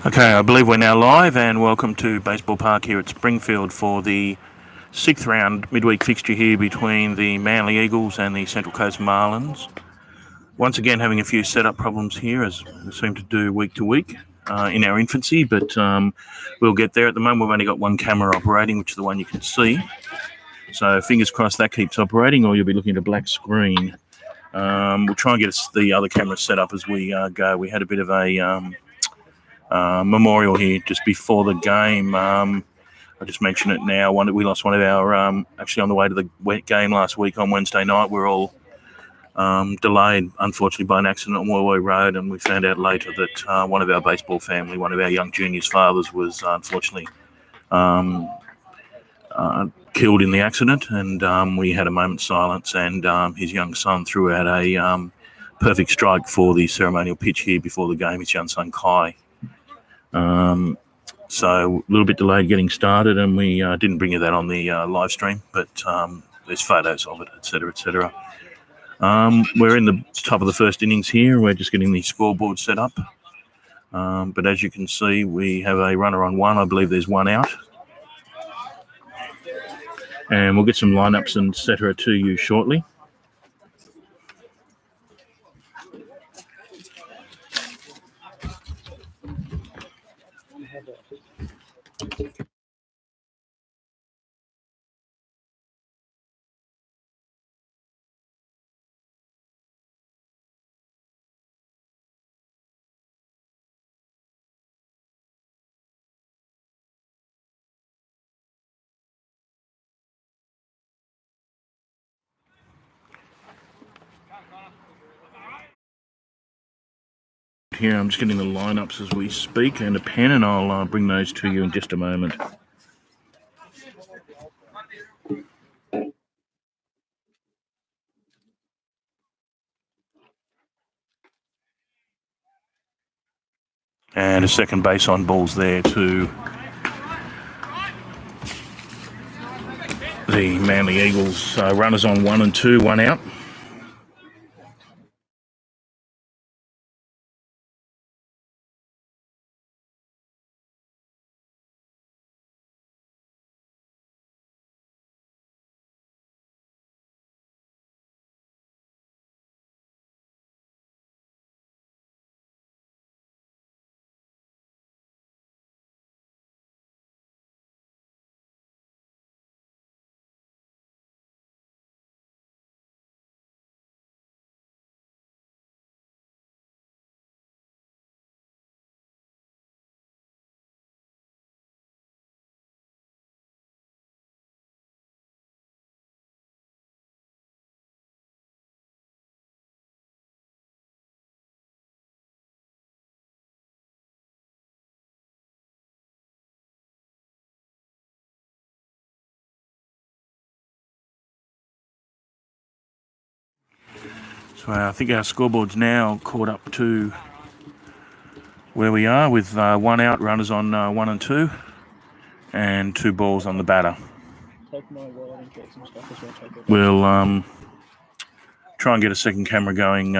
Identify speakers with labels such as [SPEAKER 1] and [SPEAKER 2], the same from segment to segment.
[SPEAKER 1] Okay, I believe we're now live, and welcome to Baseball Park here at Springfield for the sixth round midweek fixture here between the Manly Eagles and the Central Coast Marlins. Once again, having a few setup problems here, as we seem to do week to week in our infancy, but we'll get there. At the moment, we've only got one camera operating, which is the one you can see. So fingers crossed that keeps operating, or you'll be looking at a black screen. We'll try and get the other camera set up as we go. We had a bit of a memorial here just before the game. I just mention it now. We lost one of our, actually on the way to the game last week on Wednesday night. We're all delayed, unfortunately, by an accident on Warway Road, and we found out later that one of our baseball family, one of our young juniors' fathers, was unfortunately killed in the accident, and we had a moment's silence, and his young son threw out a perfect strike for the ceremonial pitch here before the game, his young son Kai. So a little bit delayed getting started, and we didn't bring you that on the live stream, but there's photos of it, etc., etc. We're in the top of the first innings here. We're just getting the scoreboard set up. But as you can see, we have a runner on one. I believe there's one out. And we'll get some lineups and etc. to you shortly. Here, I'm just getting the lineups as we speak and a pen, and I'll bring those to you in just a moment. And a second base on balls there to the Manly Eagles. Runners on 1 and 2, one out. So I think our scoreboard's now caught up to where we are with one out, runners on 1 and 2, and 2 balls on the batter. We'll try and get a second camera going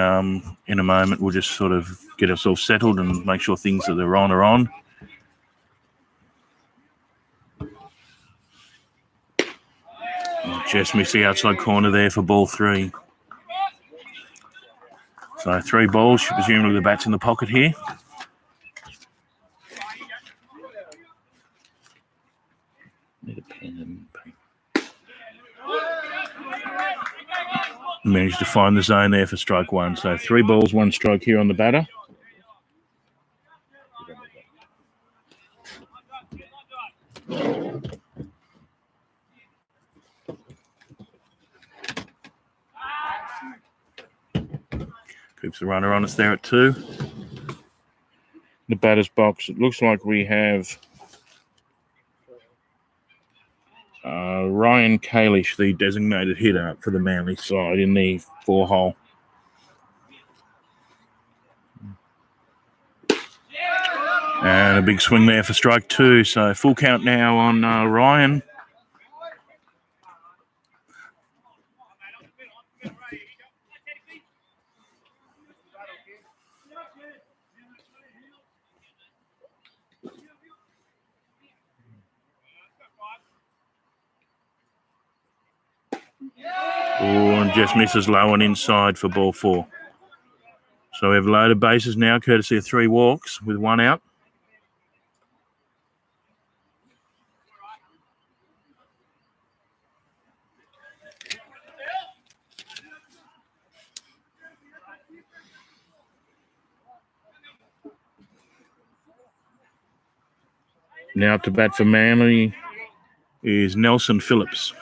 [SPEAKER 1] in a moment. We'll just sort of get ourselves settled and make sure things that are on are on. Just missed the outside corner there for ball 3. So 3 balls, presumably the bat's in the pocket here. Need a pen and paper. Managed to find the zone there for strike 1. So 3 balls, 1 strike here on the batter. Keeps the runner on us there at 2. The batter's box, it looks like we have Ryan Kalish, the designated hitter for the Manly side in the 4-hole. And a big swing there for strike 2. So full count now on Ryan. And just misses low and inside for ball 4. So we have loaded bases now, courtesy of 3 walks with 1 out. Now to bat for Manly is Nelson Phillips.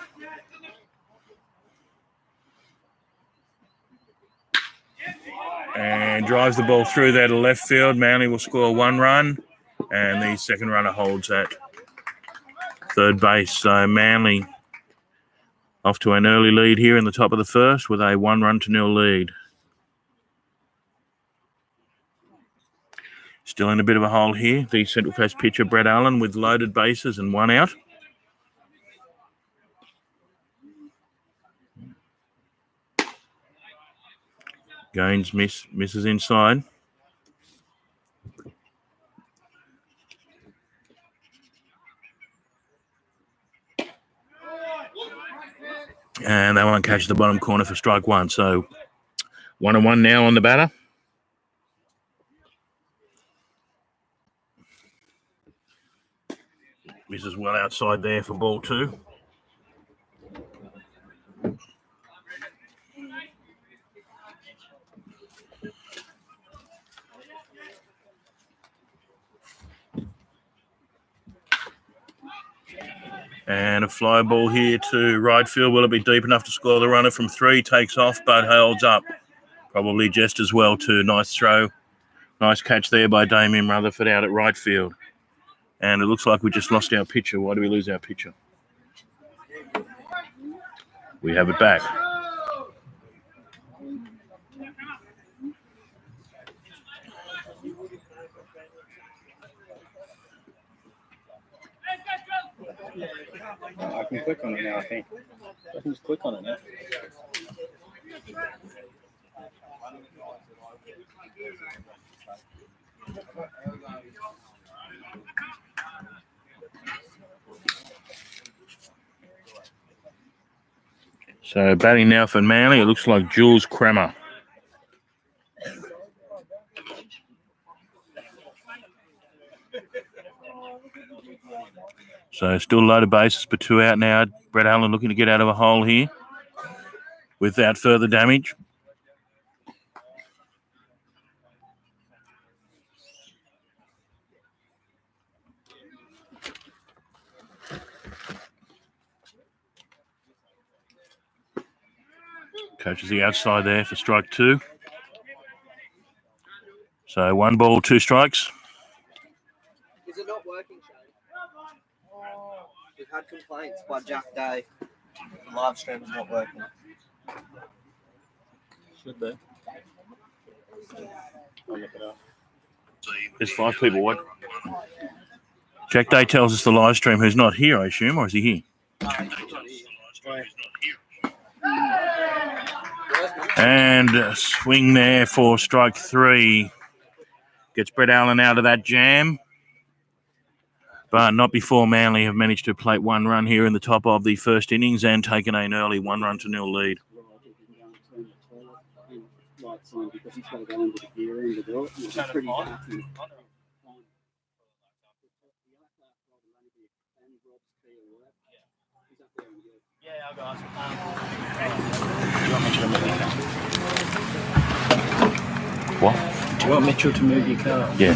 [SPEAKER 1] And drives the ball through there to left field. Manly will score 1 run, and the second runner holds at third base. So Manly off to an early lead here in the top of the first with a 1-0 lead. Still in a bit of a hole here. The Central Coast pitcher, Brett Allen, with loaded bases and 1 out. Gaines misses inside. And they won't catch the bottom corner for strike 1. So 1-1 now on the batter. Misses well outside there for ball 2. And a fly ball here to right field. Will it be deep enough to score? The runner from 3 takes off but holds up. Probably just as well too. Nice throw. Nice catch there by Damien Rutherford out at right field. And it looks like we just lost our pitcher. Why do we lose our pitcher? We have it back.
[SPEAKER 2] I can click on it now, I think. I can just click on it now.
[SPEAKER 1] So batting now for Manly, it looks like Jules Kramer. So still loaded bases, but 2 out now. Brett Allen looking to get out of a hole here without further damage. Coaches the outside there for strike 2. So 1 ball, 2 strikes.
[SPEAKER 3] Is it not working, Shane? We've had complaints by Jack Day. The live stream is not working.
[SPEAKER 2] Should be. I'll look it up.
[SPEAKER 1] There's 5 people. What? Jack Day tells us the live stream who's not here, I assume, or is he here? And a swing there for strike 3. Gets Brett Allen out of that jam. But not before Manly have managed to plate 1 run here in the top of the first innings and taken an early 1-0 lead. What?
[SPEAKER 2] Do you want Mitchell to move your car?
[SPEAKER 1] Yeah.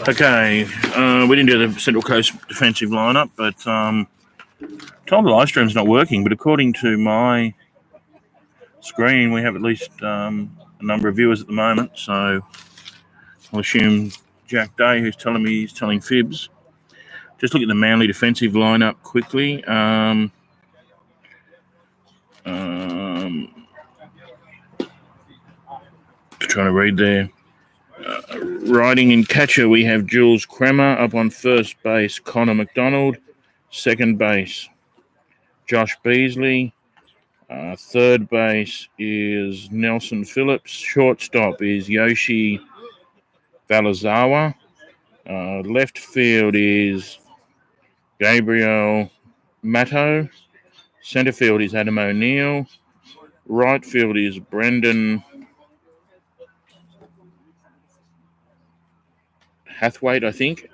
[SPEAKER 1] Okay, we didn't do the Central Coast defensive lineup, but told the live stream's not working, but according to my screen, we have at least a number of viewers at the moment, so I'll assume Jack Day, who's telling me he's telling fibs. Just look at the Manly defensive lineup quickly. Trying to read there. Riding in catcher, we have Jules Kramer. Up on first base, Connor McDonald. Second base, Josh Beasley. Third base is Nelson Phillips. Shortstop is Yoshi Valazawa. Left field is Gabriel Matto. Centre field is Adam O'Neill. Right field is Brendan Hathwaite, I think.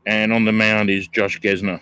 [SPEAKER 1] And on the mound is Josh Gesner.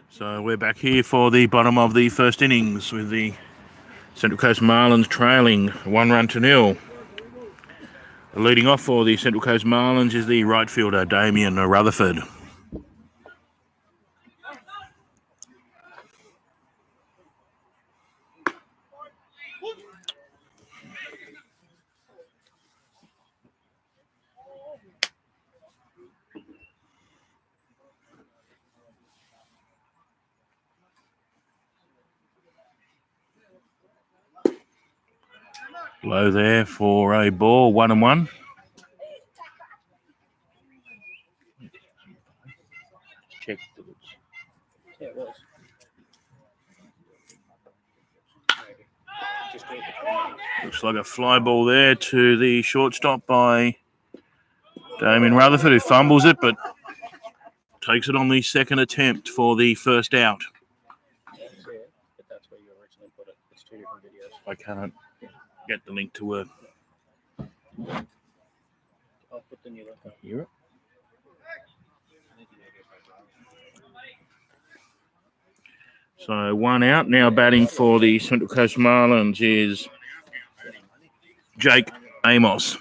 [SPEAKER 1] So we're back here for the bottom of the first innings with the Central Coast Marlins trailing 1-0. Leading off for the Central Coast Marlins is the right fielder Damien Rutherford. Low there for a ball, 1-1. Check.
[SPEAKER 2] Yeah, it was.
[SPEAKER 1] Looks like a fly ball there to the shortstop by Damien Rutherford, who fumbles it, but takes it on the second attempt for the first out.
[SPEAKER 2] Yeah, see it, but that's where you originally put it. It's two different videos.
[SPEAKER 1] I can't get the link to work.
[SPEAKER 2] I'll put the new link up.
[SPEAKER 1] Hear it? So 1 out. Now batting for the Central Coast Marlins is Jake Amos.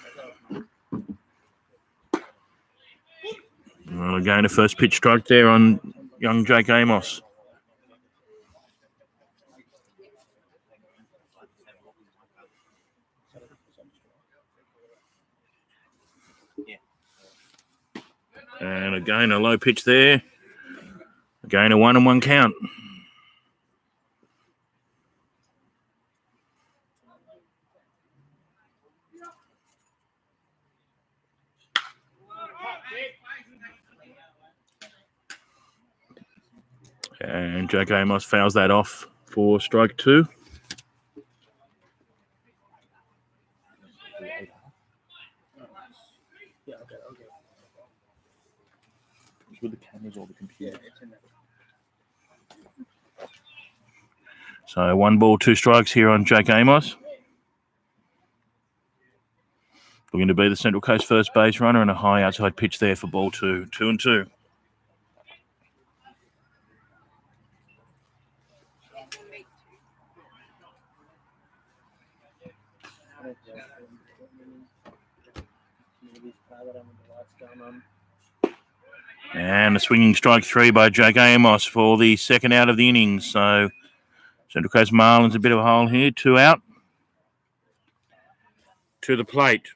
[SPEAKER 1] Again, a first pitch strike there on young Jake Amos. And again, a low pitch there. Again, a 1-1 count. And Jake Amos fouls that off for strike 2.
[SPEAKER 2] Yeah, okay.
[SPEAKER 1] It's with the cameras or the computer.
[SPEAKER 2] Yeah, it's in there.
[SPEAKER 1] So 1 ball, 2 strikes here on Jake Amos. Looking to be the Central Coast first base runner, and a high outside pitch there for ball 2. 2-2. And a swinging strike 3 by Jake Amos for the second out of the innings. So Central Coast Marlins a bit of a hole here. 2 out. To the plate,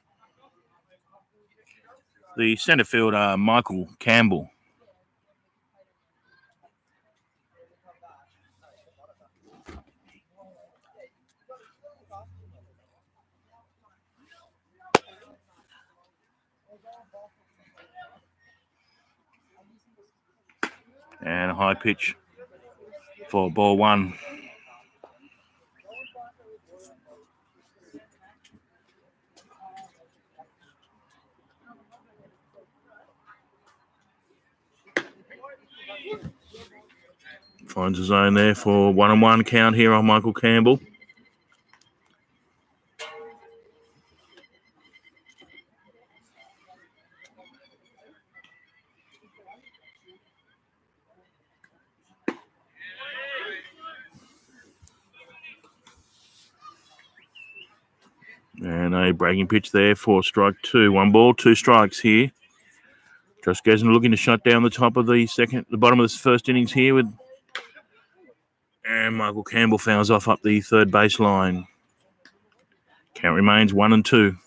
[SPEAKER 1] the centre fielder, Michael Campbell. And a high pitch for ball 1. Finds a zone there for 1-1 count here on Michael Campbell. And a breaking pitch there for strike 2. 1 ball, 2 strikes here. Josh Gesner looking to shut down the top of the bottom of the first innings here with. And Michael Campbell fouls off up the third baseline. Count remains 1-2.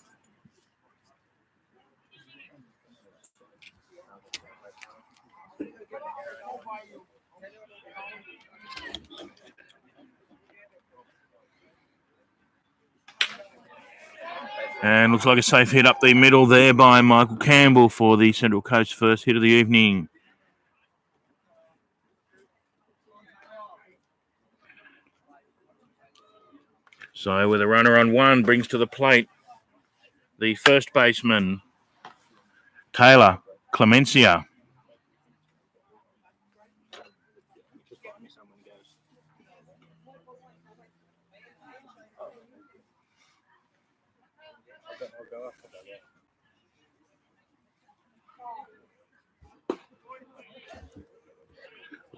[SPEAKER 1] And looks like a safe hit up the middle there by Michael Campbell for the Central Coast first hit of the evening. So with a runner on one, brings to the plate the first baseman, Taylor Clemencia.
[SPEAKER 2] Just buy me someone goes. I'll go after that, yeah.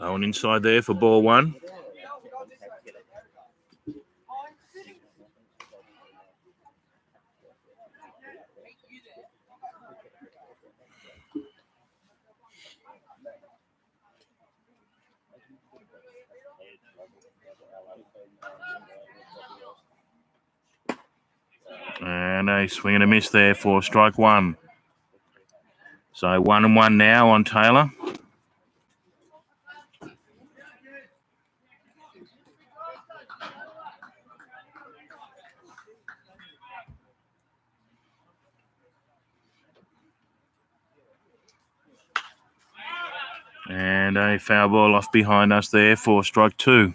[SPEAKER 1] Low and inside there for ball one. And a swing and a miss there for strike one. So 1-1 now on Taylor. And a foul ball off behind us there for strike two.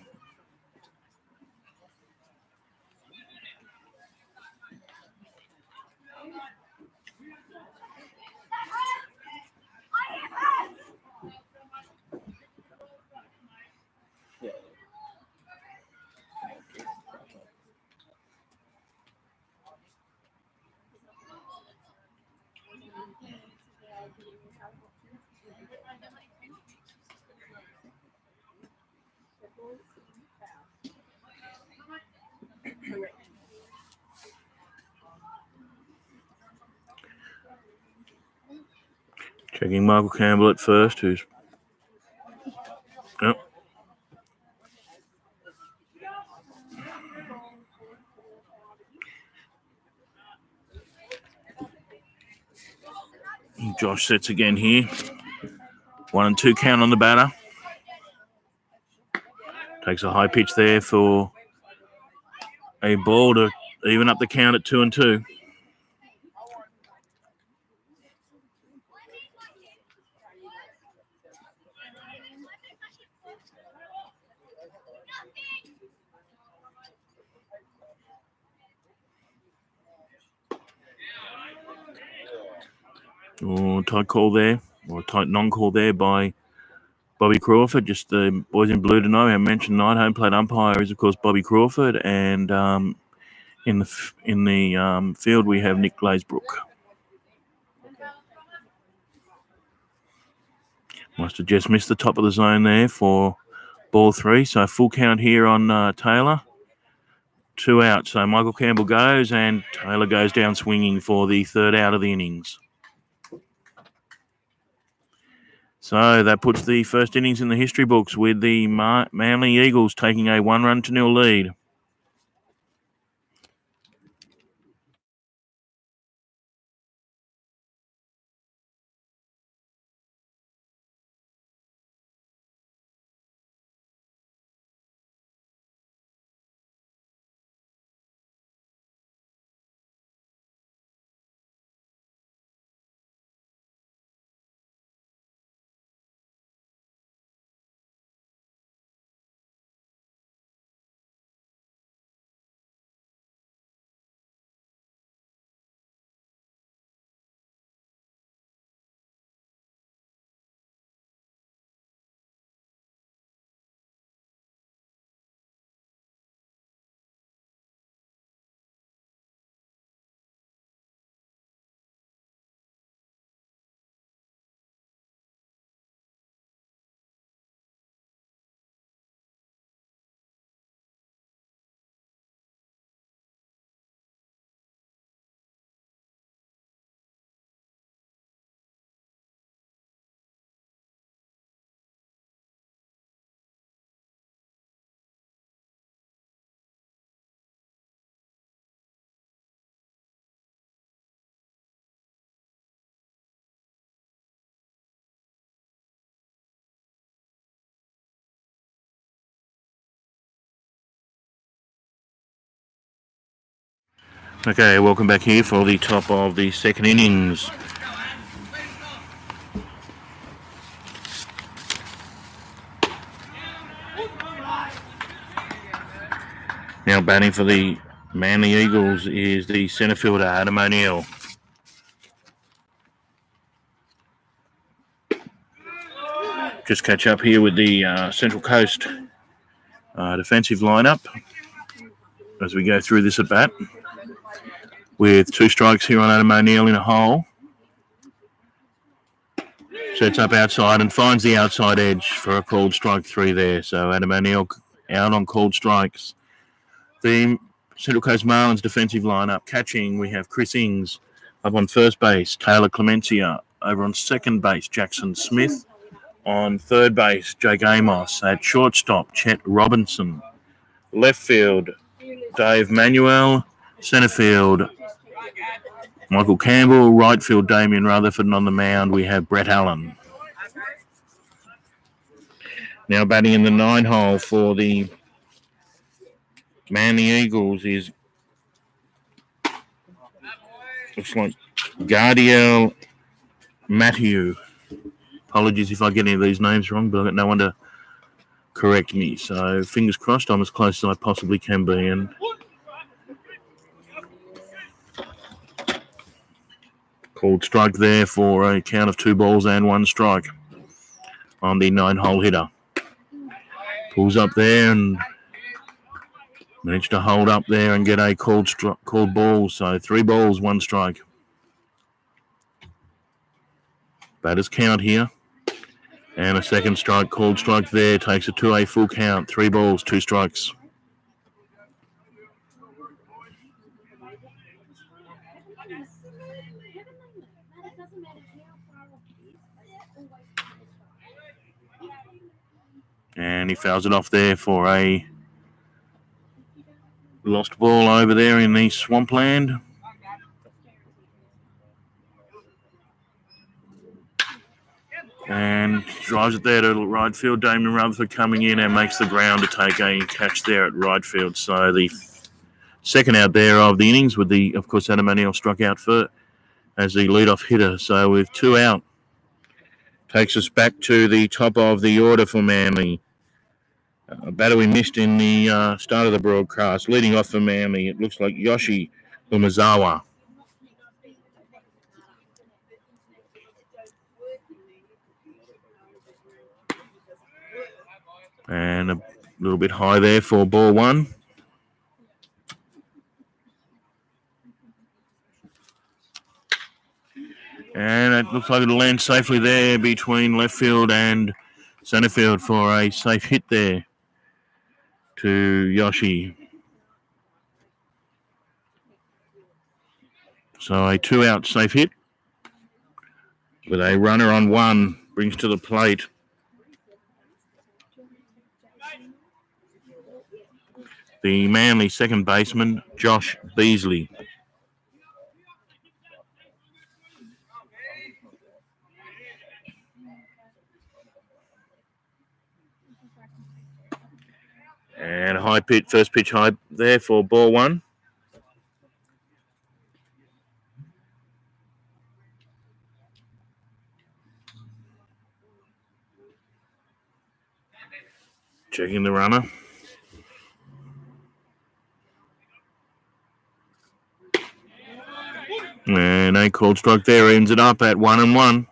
[SPEAKER 1] Checking Michael Campbell at first, who's... Yep. Josh sets again here. 1-2 count on the batter. Takes a high pitch there for a ball to even up the count at 2-2. Oh, tight call there, or tight non-call there by Bobby Crawford. Just the boys in blue to know. Our mentioned night home plate umpire is, of course, Bobby Crawford, and in the field we have Nick Glazebrook. Must have just missed the top of the zone there for ball three. So full count here on Taylor. 2 out. So Michael Campbell goes, and Taylor goes down swinging for the third out of the innings. So that puts the first innings in the history books with the Manly Eagles taking a 1-0 lead. Okay, welcome back here for the top of the second innings. Now batting for the Manly Eagles is the centre fielder, Adam O'Neill. Just catch up here with the Central Coast defensive lineup as we go through this at bat. With 2 strikes here on Adam O'Neill in a hole. Sets up outside and finds the outside edge for a called strike 3 there. So Adam O'Neill out on called strikes. The Central Coast Marlins defensive lineup. Catching, we have Chris Ings. Up on first base, Taylor Clemencia. Over on second base, Jackson Smith. On third base, Jake Amos. At shortstop, Chet Robinson. Left field, Dave Manuel. Centre field, Michael Campbell. Right field, Damien Rutherford. And on the mound, we have Brett Allen. Now batting in the 9 hole for the Manly Eagles is, looks like Gardiel Matthew. Apologies if I get any of these names wrong, but I've got no one to correct me. So fingers crossed, I'm as close as I possibly can be. And called strike there for a count of 2 balls and 1 strike on the 9-hole hitter. Pulls up there and managed to hold up there and get a called ball. So 3 balls, 1 strike. Batters count here. And a second strike, called strike there. Takes it to a full count. 3 balls, 2 strikes. And he fouls it off there for a lost ball over there in the swampland. And drives it there to right field. Damien Rutherford coming in and makes the ground to take a catch there at right field. So the second out there of the innings with the, of course, Adam O'Neill struck out for as the leadoff hitter. So with 2 out, takes us back to the top of the order for Manly. A batter we missed in the start of the broadcast. Leading off for Manly, it looks like Yoshi Umezawa. And a little bit high there for ball 1. And it looks like it'll land safely there between left field and centre field for a safe hit there to Yoshi. So a 2-out safe hit with a runner on 1 brings to the plate the Manly second baseman, Josh Beasley. And a high pitch, first pitch high there for ball 1. Checking the runner. And a called strike there ends it up at 1-1.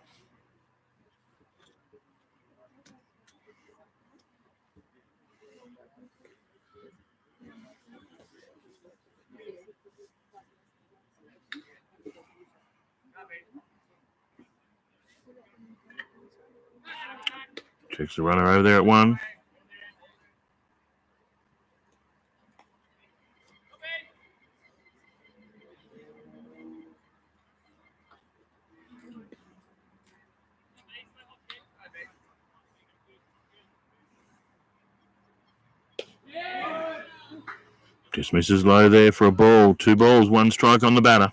[SPEAKER 1] Checks the runner over there at 1. Just misses low there for a ball. 2 balls, 1 strike on the batter.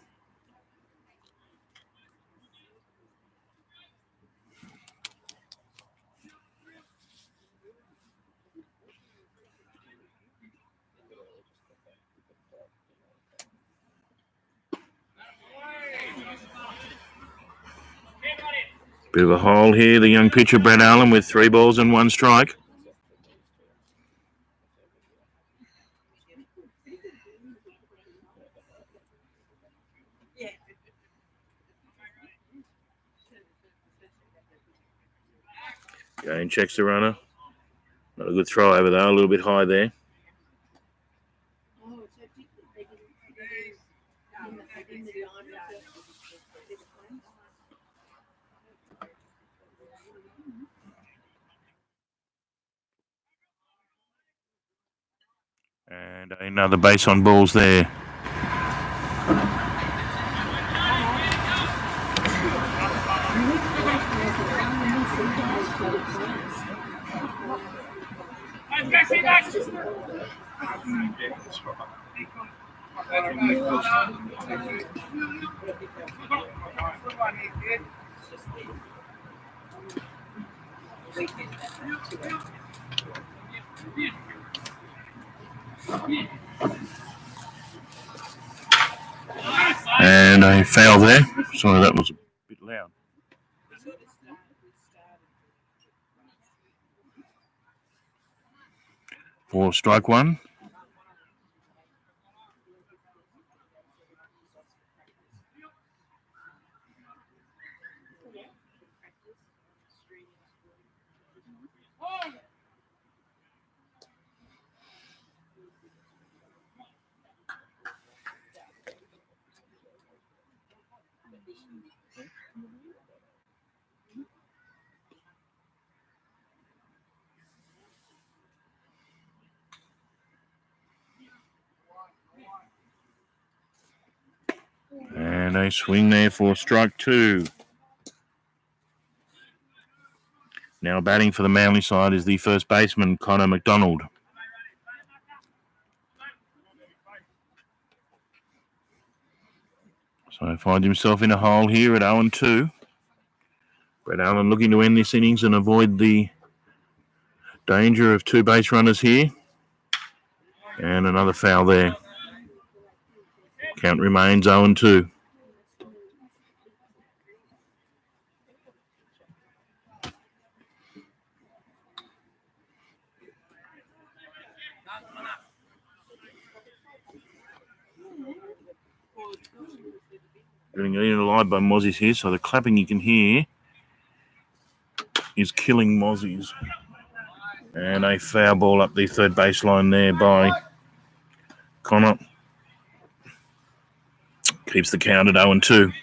[SPEAKER 1] Bit of a hole here. The young pitcher, Brad Allen, with 3 balls and 1 strike. Again, checks the runner. Not a good throw over there. A little bit high there. And another base on balls there. And a foul there. Sorry, that was a bit loud. For strike 1. And a swing there for strike 2. Now batting for the Manly side is the first baseman, Connor McDonald. So finds himself in a hole here at 0-2. Brett Allen looking to end this innings and avoid the danger of 2 base runners here. And another foul there. Count remains 0-2. Getting eaten alive by mozzies here, so the clapping you can hear is killing mozzies. And a foul ball up the third baseline there by Connor. Keeps the count at 0-2.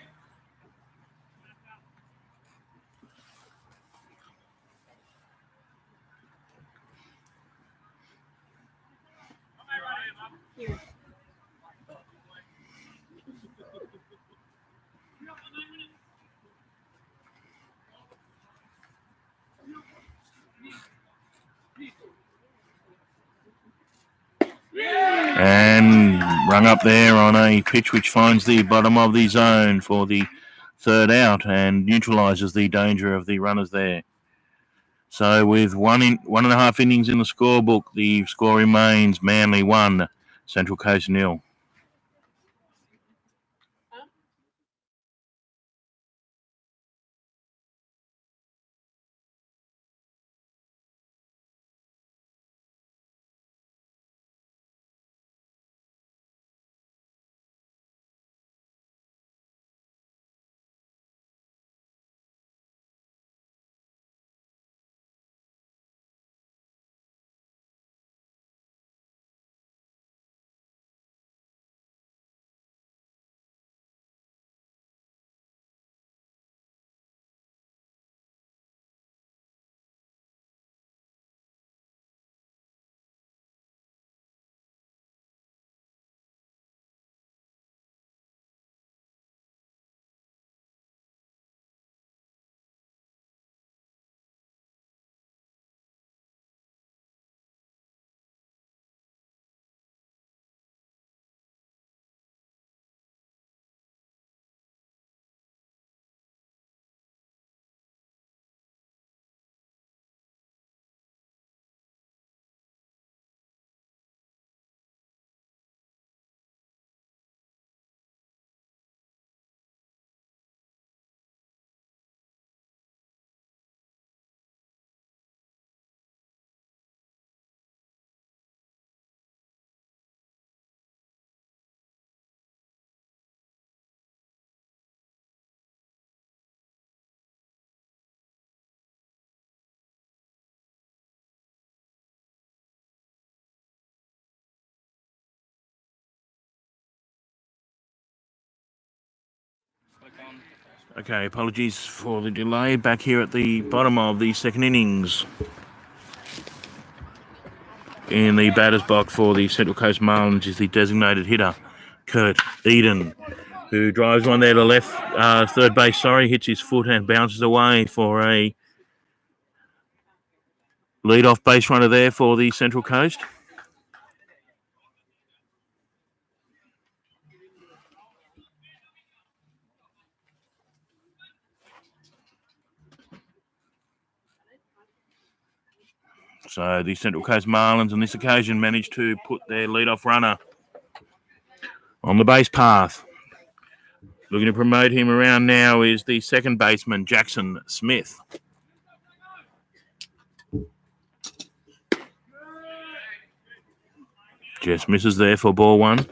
[SPEAKER 1] And rung up there on a pitch which finds the bottom of the zone for the third out and neutralises the danger of the runners there. So with 1.5 innings in the scorebook, the score remains Manly 1, Central Coast 0. Okay, apologies for the delay. Back here at the bottom of the second innings. In the batter's box for the Central Coast Marlins is the designated hitter, Kurt Eden, who drives one there to left, third base, hits his foot and bounces away for a lead-off base runner there for the Central Coast. So the Central Coast Marlins on this occasion managed to put their lead-off runner on the base path. Looking to promote him around now is the second baseman, Jackson Smith. Just misses there for ball one.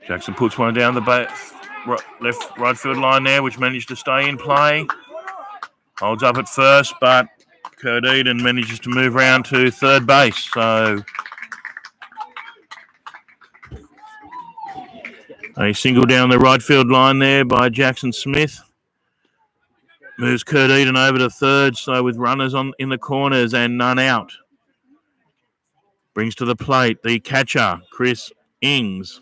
[SPEAKER 1] Jackson puts one down the right field line there, which managed to stay in play. Holds up at first, but Kurt Eden manages to move round to third base. So a single down the right field line there by Jackson Smith. Moves Kurt Eden over to third, so with runners in the corners and none out. Brings to the plate the catcher, Chris Ings.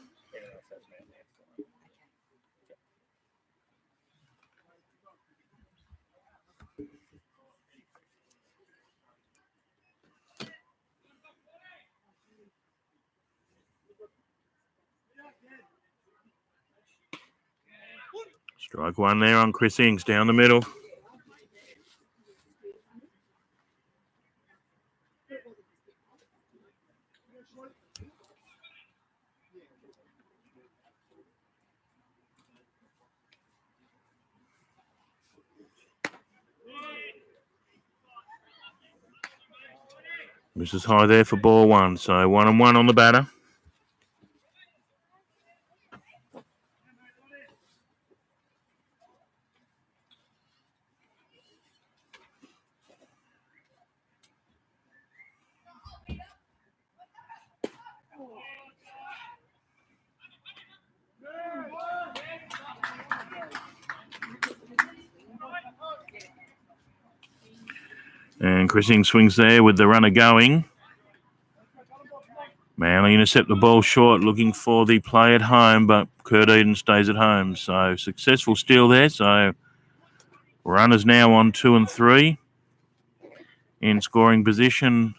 [SPEAKER 1] Strike one there on Chris Ings down the middle. Misses high there for ball one. So 1-1 on the batter. And Chris Ings swings there with the runner going. Manly intercept the ball short, looking for the play at home, but Kurt Eden stays at home. So successful steal there. So runners now on 2 and 3 in scoring position.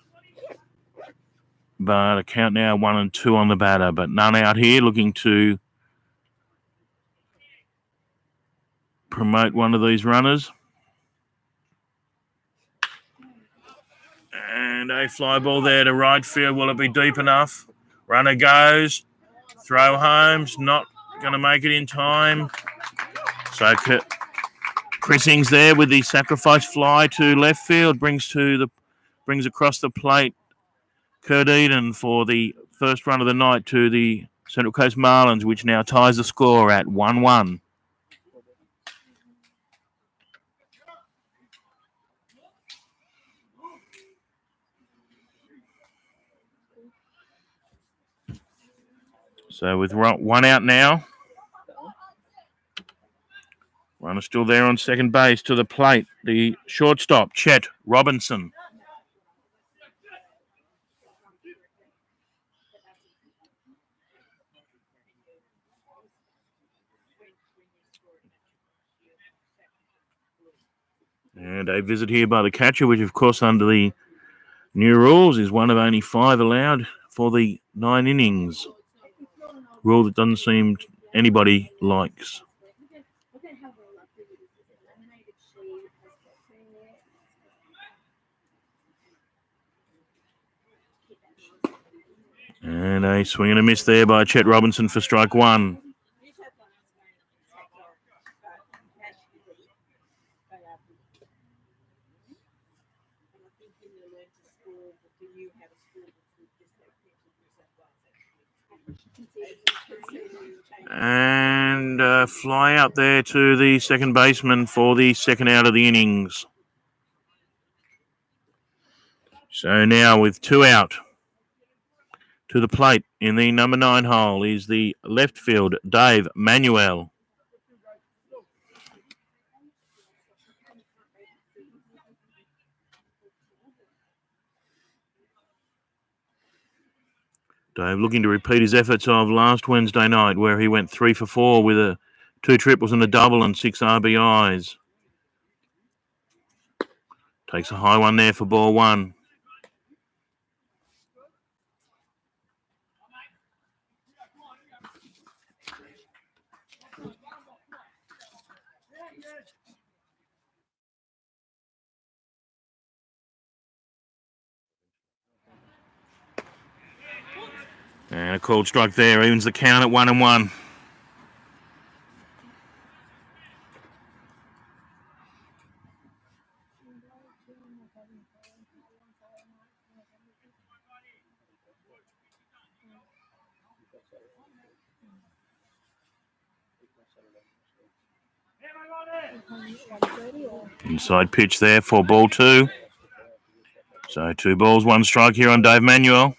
[SPEAKER 1] But a count now 1 and 2 on the batter, but none out here, looking to promote one of these runners. And a fly ball there to right field. Will it be deep enough? Runner goes. Throw home's not going to make it in time. So Chris Ings there with the sacrifice fly to left field brings across the plate Kurt Eden for the first run of the night to the Central Coast Marlins, which now ties the score at 1-1. So with one out now, runner still there on second base to the plate. The shortstop, Chet Robinson. And a visit here by the catcher, which of course under the new rules is one of only 5 allowed for the 9 innings. Rule that doesn't seem anybody likes. And a swing and a miss there by Chet Robinson for strike one. And fly out there to the second baseman for the second out of the innings. So now with 2 out, to the plate in the number 9 hole is the left field, Dave Manuel. Dave looking to repeat his efforts of last Wednesday night, where he went 3 for 4 with 2 triples and a double and 6 RBIs. Takes a high one there for ball 1. And a called strike there, evens the count at 1-1. Inside pitch there for ball 2. So 2 balls, 1 strike here on Dave Manuel.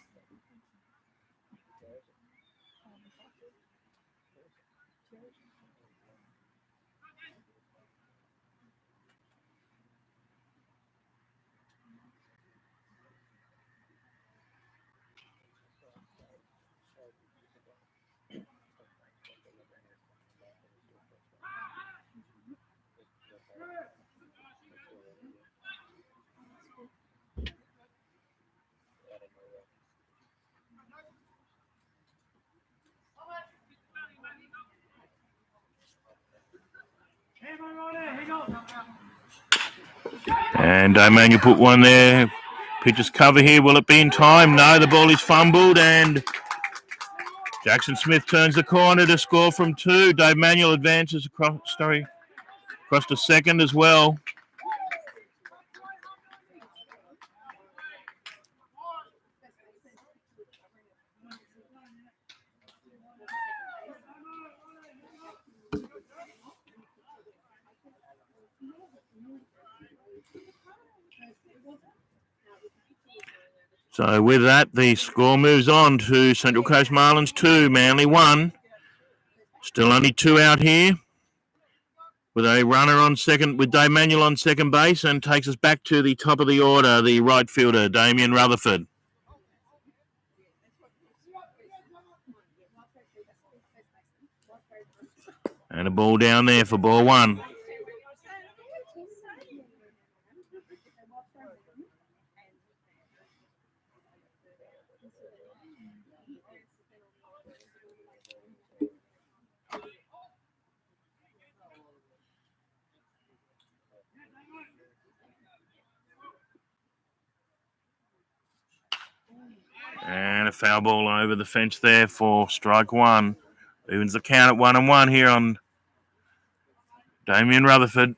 [SPEAKER 1] And Manuel put one there. Pitcher's cover here. Will it be in time? No, the ball is fumbled and Jackson Smith turns the corner to score from 2. Dave Manuel advances across to second as well. So with that, the score moves on to Central Coast Marlins 2, Manly 1. Still only 2 out here, with a runner on second, with Dave Manuel on second base, and takes us back to the top of the order, the right fielder, Damien Rutherford. And a ball down there for ball 1. And a foul ball over the fence there for strike 1. Evens the count at 1-1 here on Damien Rutherford.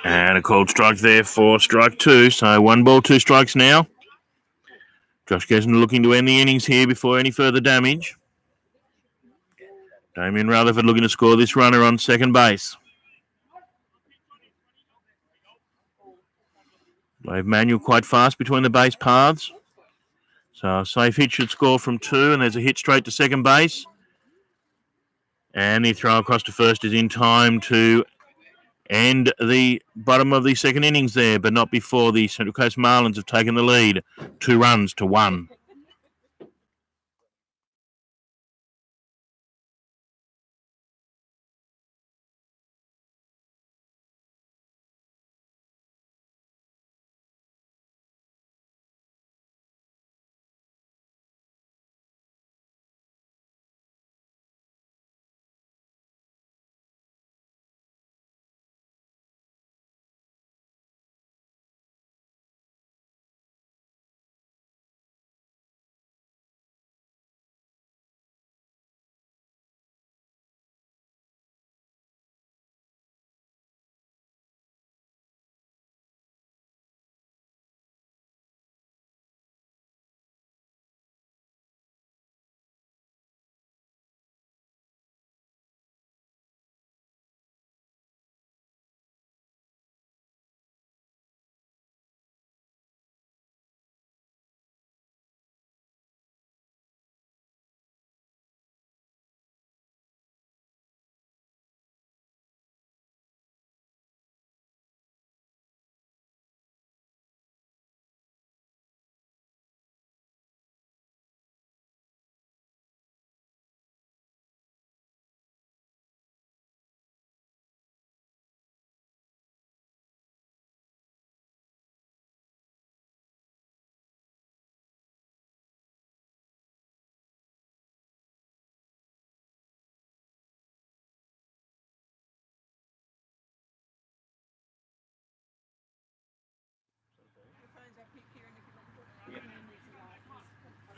[SPEAKER 1] And a called strike there for strike 2. So 1 ball, 2 strikes now. Josh Gesson looking to end the innings here before any further damage. Damien Rutherford looking to score this runner on second base. Dave Manuel quite fast between the base paths. So a safe hit should score from 2, and there's a hit straight to second base. And the throw across to first is in time to end the bottom of the second innings there, but not before the Central Coast Marlins have taken the lead, 2 runs to 1.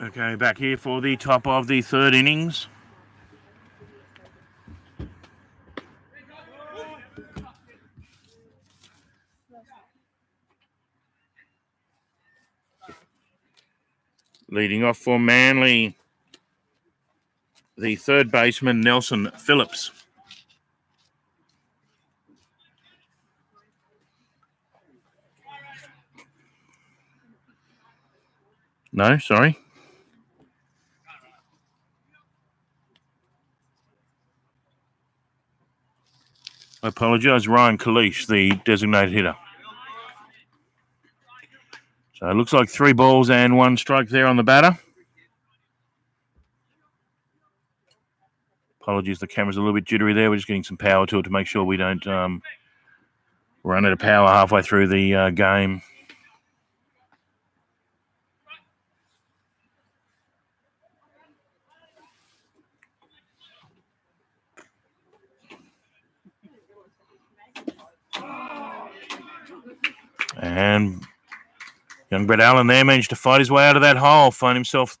[SPEAKER 1] Okay, back here for the top of the third innings. Leading off for Manly, the third baseman, Nelson Phillips. No, sorry. I apologise. Ryan Kalish, the designated hitter. So it looks like 3 balls and 1 strike there on the batter. Apologies, the camera's a little bit jittery there. We're just getting some power to it to make sure we don't run out of power halfway through the game. And young Brett Allen there managed to fight his way out of that hole, find himself,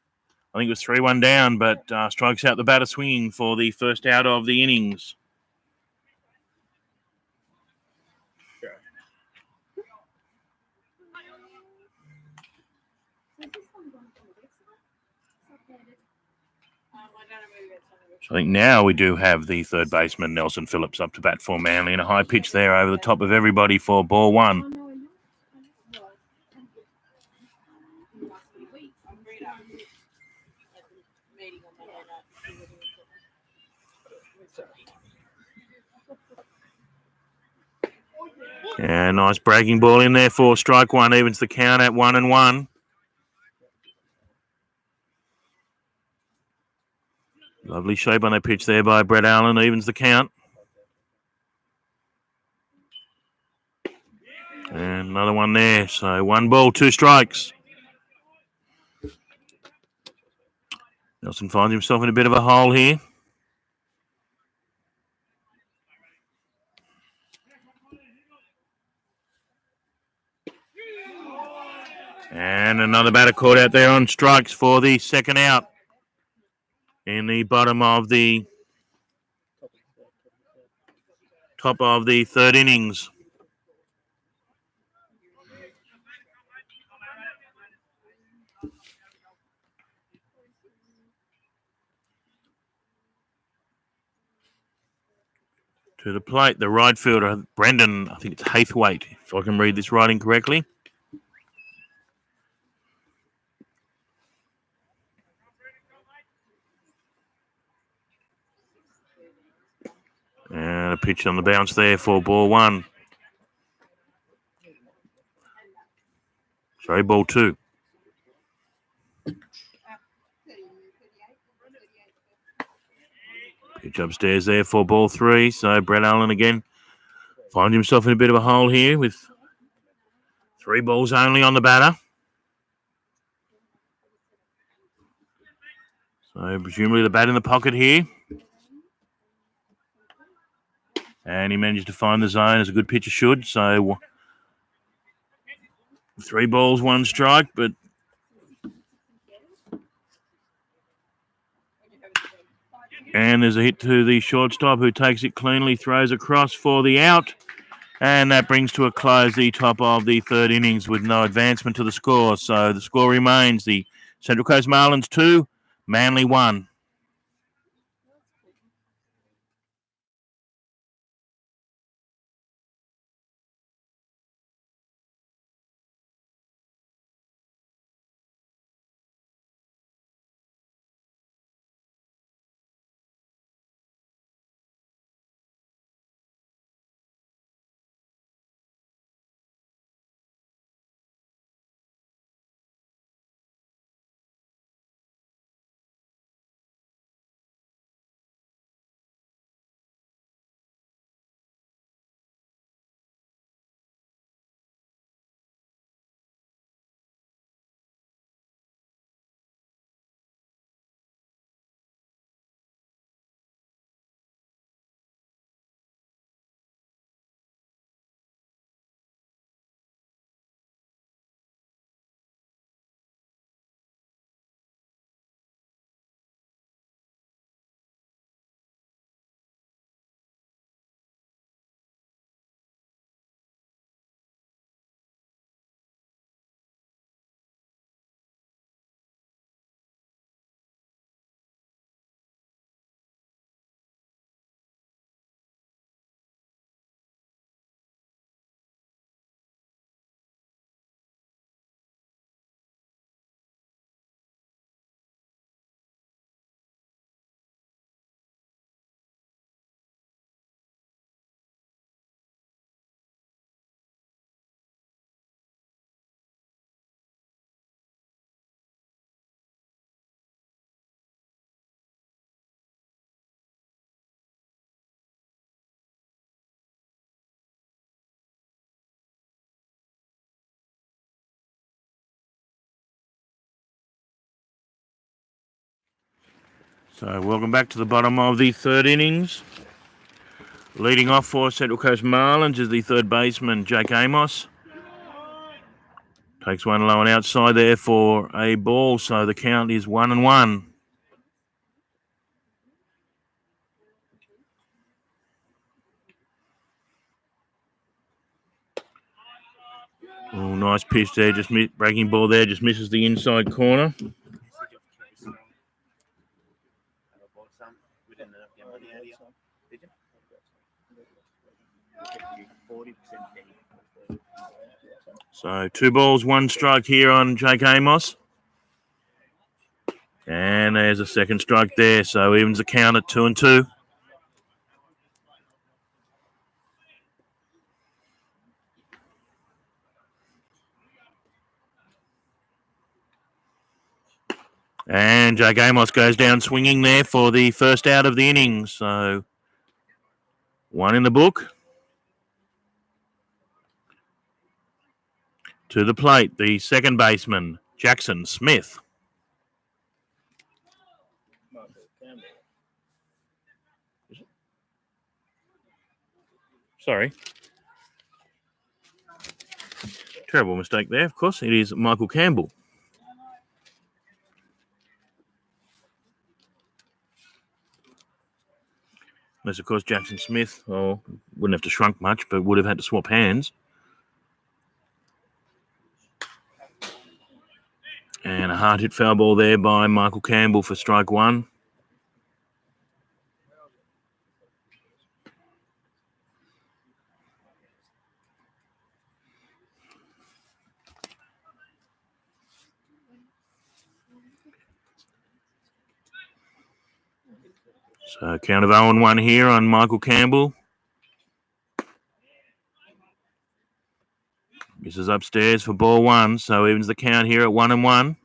[SPEAKER 1] I think it was 3-1 down, but strikes out the batter swinging for the first out of the innings. So I think now we do have the third baseman, Nelson Phillips, up to bat for Manly, and a high pitch there over the top of everybody for ball 1. Yeah, nice breaking ball in there for strike 1, evens the count at 1-1. Lovely shape on that pitch there by Brett Allen, evens the count. And another one there, so 1 ball, 2 strikes. Nelson finds himself in a bit of a hole here. And another batter caught out there on strikes for the second out in the bottom of the top of the third innings. To the plate, the right fielder, Brendan, I think it's Haithwaite, if I can read this writing correctly. And a pitch on the bounce there for ball 1. Sorry, ball 2. Pitch upstairs there for ball 3. So Brett Allen again finds himself in a bit of a hole here with 3 balls only on the batter. So presumably the bat in the pocket here. And he managed to find the zone as a good pitcher should. So 3 balls, 1 strike, but and there's a hit to the shortstop who takes it cleanly, throws across for the out. And that brings to a close the top of the third innings with no advancement to the score. So the score remains the Central Coast Marlins 2, Manly 1. So welcome back to the bottom of the third innings. Leading off for Central Coast Marlins is the third baseman, Jake Amos. Takes one low and outside there for a ball, so the count is 1-1. Oh, nice pitch there, just breaking ball there, just misses the inside corner. So 2 balls, 1 strike here on Jake Amos. And there's a second strike there, so evens the count at 2-2. And Jake Amos goes down swinging there for the first out of the innings. So 1 in the book. To the plate, the second baseman, Jackson Smith. Sorry. Terrible mistake there, of course. It is Michael Campbell. Unless, of course, Jackson Smith, wouldn't have to shrunk much, but would have had to swap hands. And a hard hit foul ball there by Michael Campbell for strike 1. So count of 0-1 here on Michael Campbell. Misses upstairs for ball 1, so evens the count here at 1-1.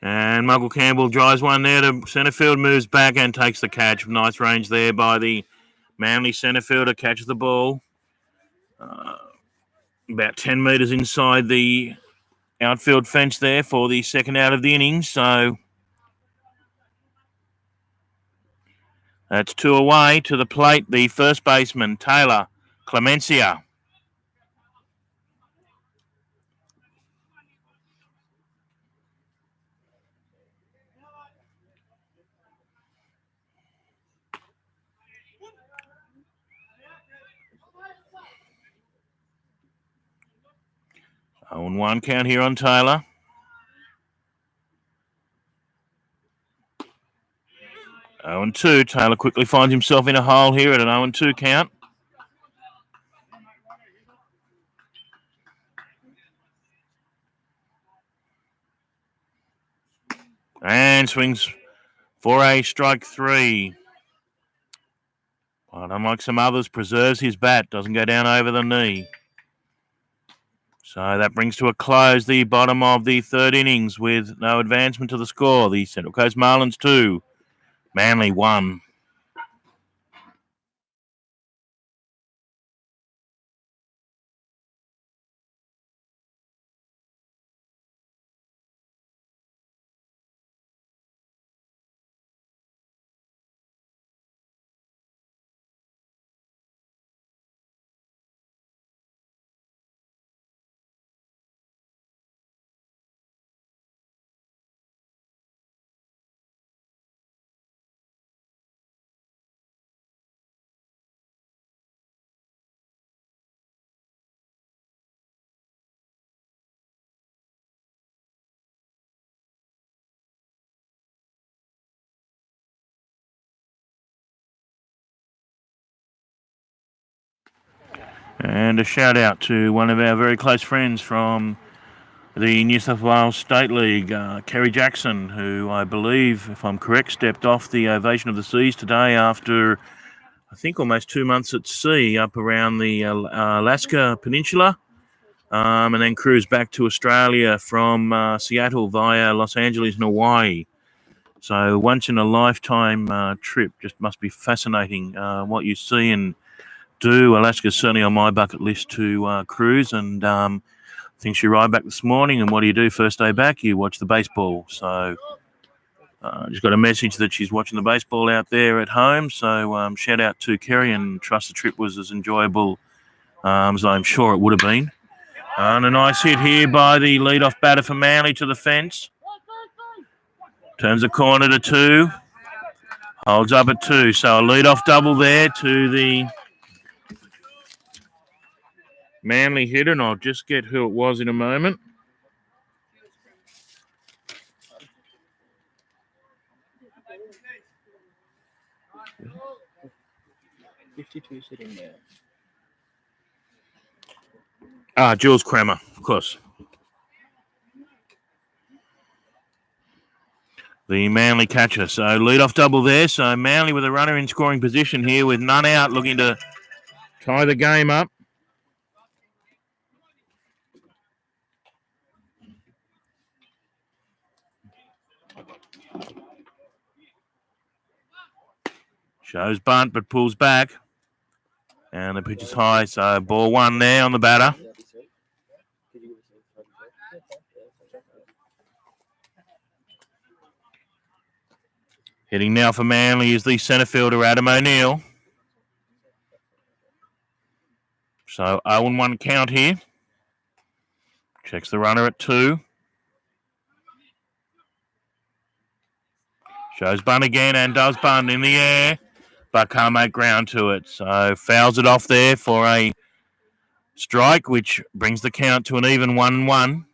[SPEAKER 1] And Michael Campbell drives one there to centre field, moves back and takes the catch. Nice range there by the Manly centre fielder, catches the ball. About 10 metres inside the outfield fence there for the second out of the innings. So that's 2 away. To the plate, the first baseman, Taylor Clemencia. On 1 count here on Taylor. And 2. Taylor quickly finds himself in a hole here at an 0-2 count. And swings for a strike 3. But unlike some others, preserves his bat, doesn't go down over the knee. So that brings to a close the bottom of the third innings with no advancement to the score. The Central Coast Marlins 2, Manly 1. And a shout out to one of our very close friends from the New South Wales State League, Kerry Jackson, who I believe, if I'm correct, stepped off the Ovation of the Seas today after, I think, almost 2 months at sea up around the Alaska Peninsula, and then cruised back to Australia from Seattle via Los Angeles and Hawaii. So once in a lifetime trip. Just must be fascinating what you see and do. Alaska's certainly on my bucket list to cruise, and I think she arrived back this morning. And what do you do first day back? You watch the baseball. So just got a message that she's watching the baseball out there at home. So shout out to Kerry, and trust the trip was as enjoyable as I'm sure it would have been. And a nice hit here by the leadoff batter for Manly to the fence. Turns the corner to 2. Holds up at 2. So a leadoff double there to the Manly hitter, and I'll just get who it was in a moment.
[SPEAKER 2] Sitting there.
[SPEAKER 1] Jules Kramer, of course. The Manly catcher. So leadoff double there. So Manly with a runner in scoring position here with none out, looking to tie the game up. Shows bunt, but pulls back. And the pitch is high, so ball 1 there on the batter. Hitting now for Manly is the centre fielder, Adam O'Neill. So 0-1 count here. Checks the runner at 2. Shows bunt again and does bunt in the air, but can't make ground to it. So fouls it off there for a strike, which brings the count to an even 1-1.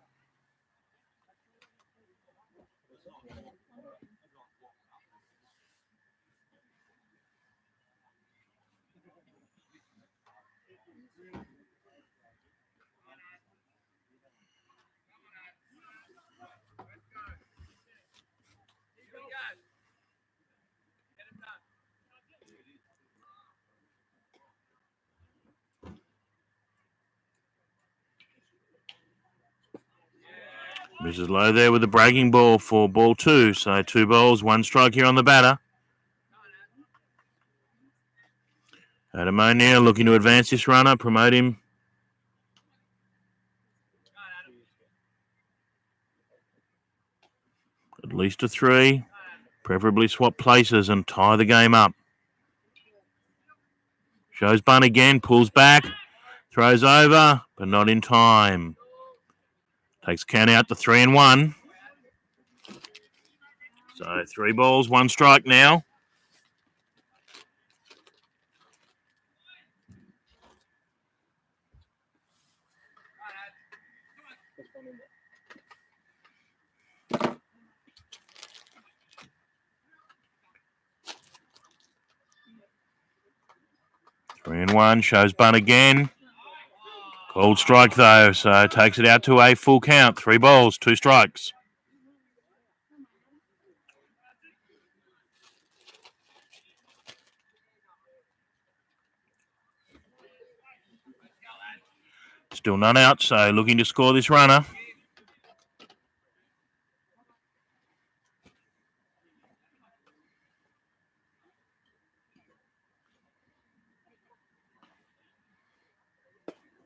[SPEAKER 1] Misses low there with the breaking ball for ball 2. So 2 balls, 1 strike here on the batter. Adam O'Neill looking to advance this runner, promote him. At least a 3. Preferably swap places and tie the game up. Shows bunt again, pulls back, throws over, but not in time. Takes count out to 3-1. So 3 balls, 1 strike now. Three and 1, shows bunt again. Called strike though, so takes it out to a full count. 3 balls, 2 strikes. Still none out, so looking to score this runner.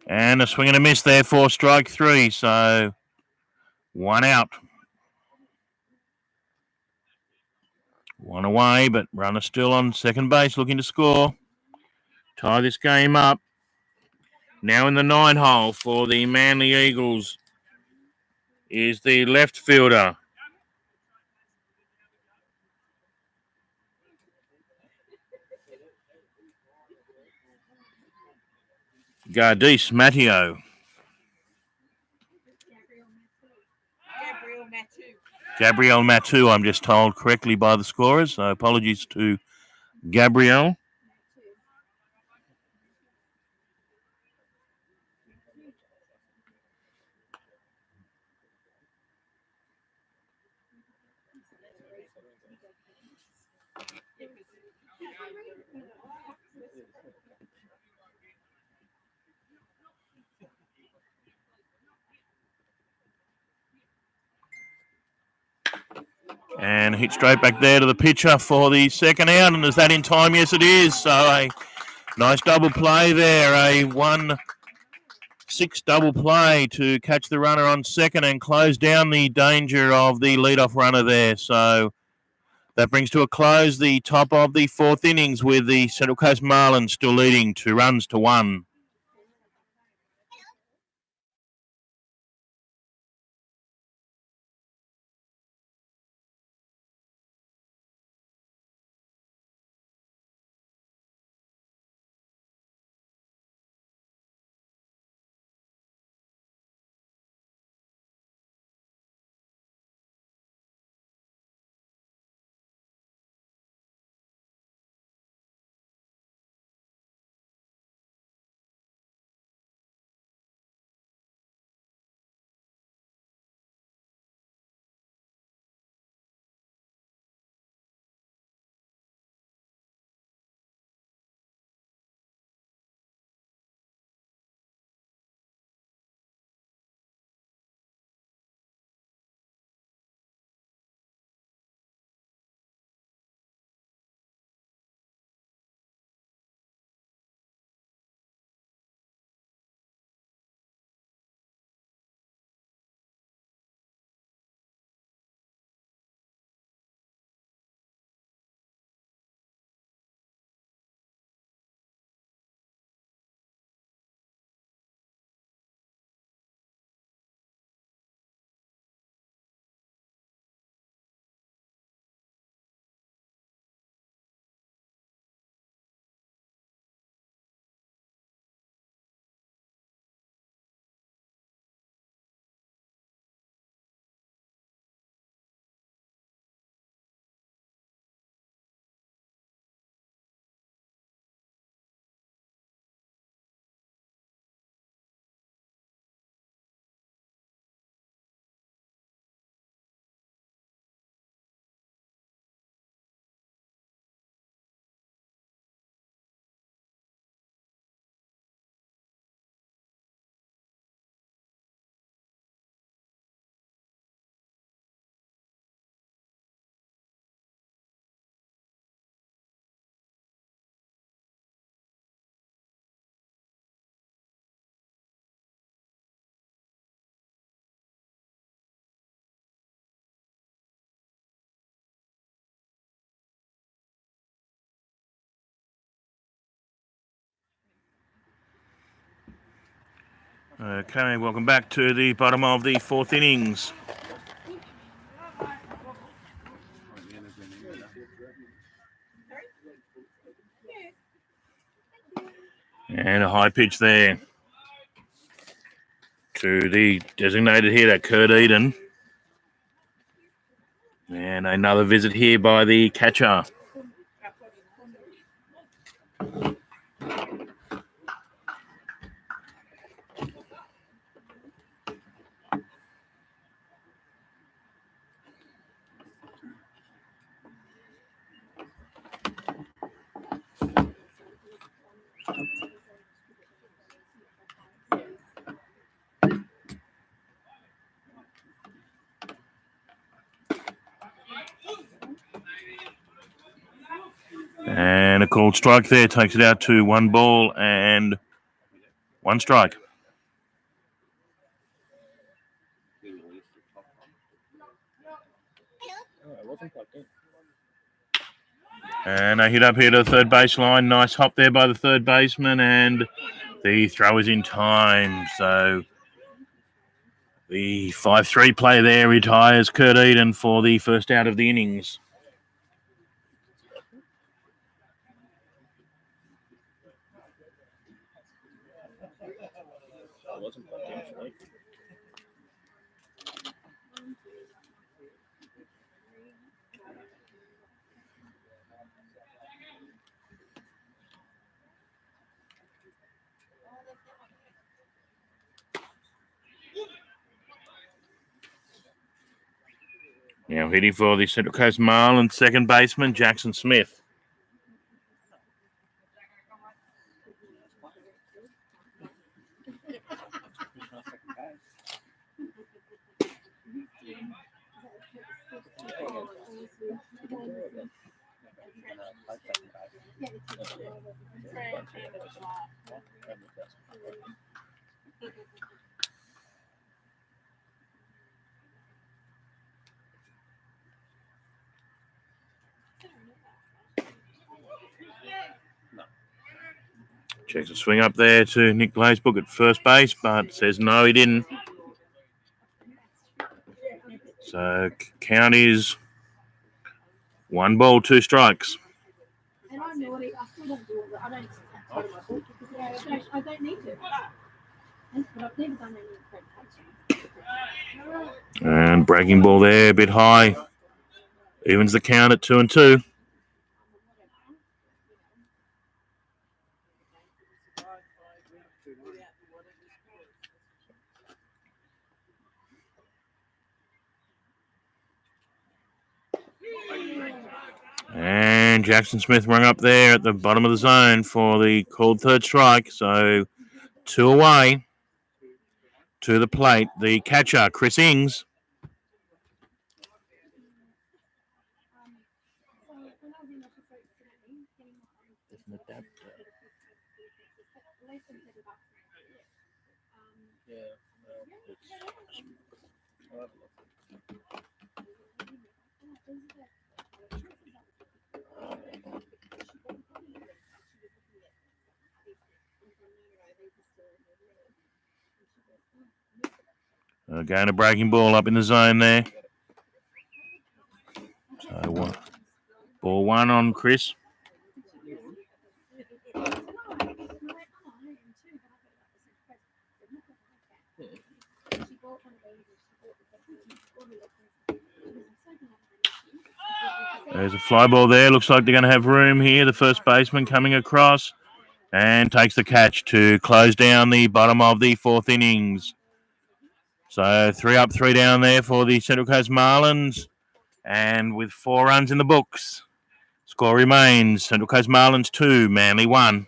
[SPEAKER 1] And a swing and a miss there for strike 3, so 1 out. 1 away, but runner still on second base looking to score. Tie this game up. Now in the 9 hole for the Manly Eagles is the left fielder. Gardis Matteo. Gabriel Matu, I'm just told correctly by the scorers. So apologies to Gabriel. And hit straight back there to the pitcher for the second out. And is that in time? Yes, it is. So a nice double play there. A 1-6 double play to catch the runner on second and close down the danger of the leadoff runner there. So that brings to a close the top of the fourth innings with the Central Coast Marlins still leading 2 runs to 1. Okay, welcome back to the bottom of the fourth innings. And a high pitch there to the designated hitter, Kurt Eden. And another visit here by the catcher. And a called strike there takes it out to 1 ball and 1 strike. And a hit up here to the third baseline. Nice hop there by the third baseman, and the throw is in time. So the 5-3 play there retires Kurt Eden for the first out of the innings. Now hitting for the Central Coast Marlins second baseman, Jackson Smith. Checks a swing up there to Nick Glazebrook at first base, but says no, he didn't. So count is 1 ball, 2 strikes.
[SPEAKER 4] And I'm naughty. I still don't do it. I don't tell my book because I don't need to. But I've never done any coaching.
[SPEAKER 1] And breaking ball there, a bit high. Evens the count at 2-2. And Jackson Smith rung up there at the bottom of the zone for the called third strike. So 2 away to the plate. The catcher, Chris Ings. Going to breaking ball up in the zone there. So ball 1 on Chris. There's a fly ball there. Looks like they're going to have room here. The first baseman coming across and takes the catch to close down the bottom of the 4th innings. So 3 up, 3 down there for the Central Coast Marlins. And with 4 runs in the books, score remains Central Coast Marlins 2, Manly 1.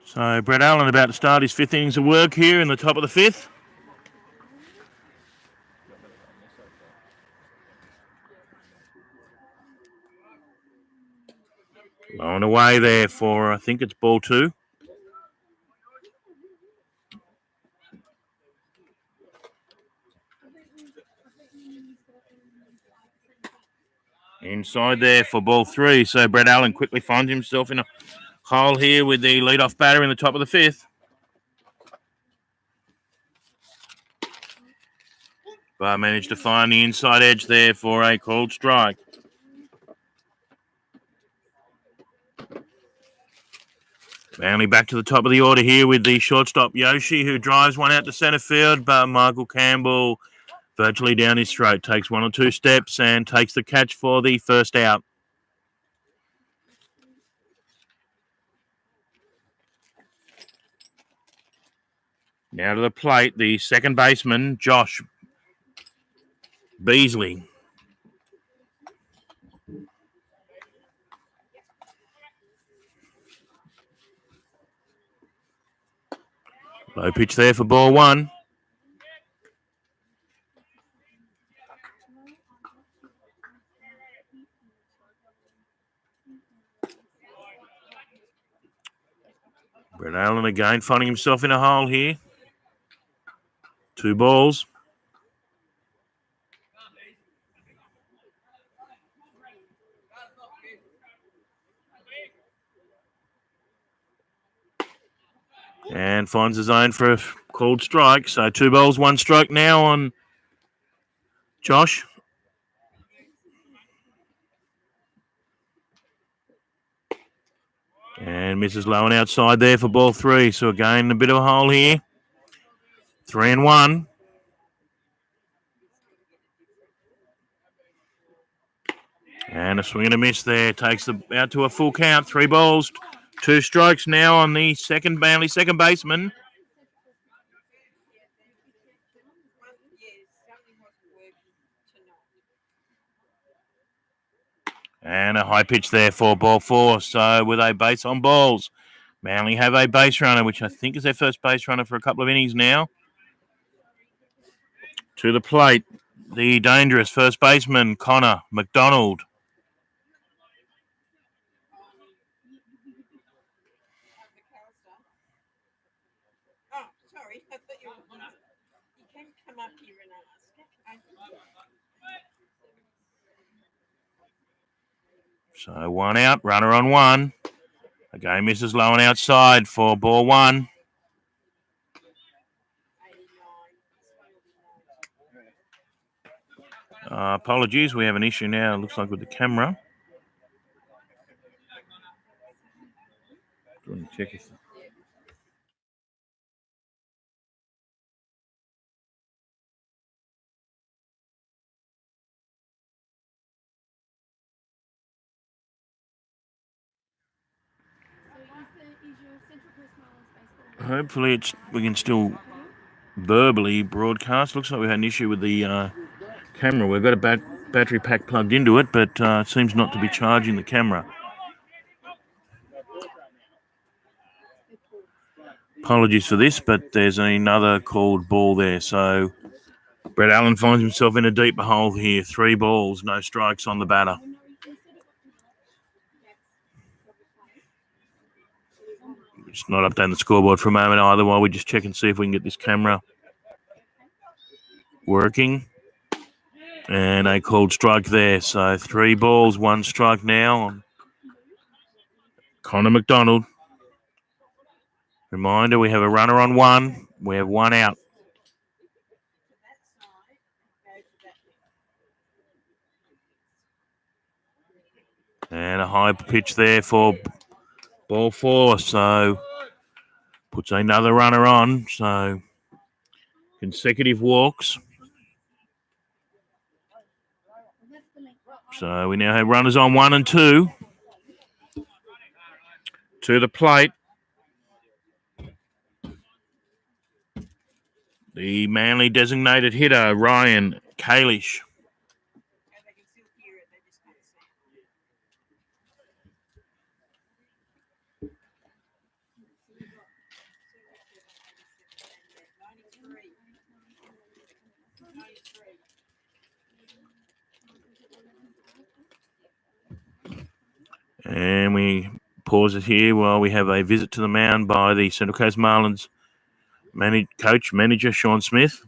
[SPEAKER 1] So Brett Allen about to start his 5th innings of work here in the top of the 5th. Low and away there for, I think it's ball 2. Inside there for ball 3. So Brett Allen quickly finds himself in a hole here with the leadoff batter in the top of the 5th. But managed to find the inside edge there for a called strike. Manly back to the top of the order here with the shortstop Yoshi, who drives one out to centre field, but Michael Campbell virtually down his throat, takes one or two steps and takes the catch for the first out. Now to the plate, the second baseman, Josh Beasley. Low pitch there for ball one. Brett Allen again finding himself in a hole here. 2 balls. And finds his zone for a called strike. So 2 balls, 1 strike now on Josh. And misses low and outside there for ball 3. So again, a bit of a hole here. 3-1. And a swing and a miss there. Takes the out to a full count. 3 balls, 2 strikes now on the Manly second baseman. And a high pitch there for ball 4. So with a base on balls, Manly have a base runner, which I think is their first base runner for a couple of innings now. To the plate, the dangerous first baseman, Connor McDonald. So 1 out, runner on 1. Again, misses low and outside for ball 1. Apologies, we have an issue now, it looks like, with the camera. Check if... Hopefully we can still verbally broadcast. Looks like we had an issue with the camera. We've got a battery pack plugged into it, but it seems not to be charging the camera. Apologies for this, but there's another called ball there. So Brett Allen finds himself in a deeper hole here. 3 balls, no strikes on the batter. Just not updating the scoreboard for a moment either while we just check and see if we can get this camera working. And a called strike there. So 3 balls, 1 strike now on Connor McDonald. Reminder, we have a runner on 1. We have 1 out. And a high pitch there for ball 4. So puts another runner on. So consecutive walks. So we now have runners on 1 and 2. To the plate, the Manly designated hitter, Ryan Kalish. And we pause it here while we have a visit to the mound by the Central Coast Marlins manager, Sean Smith.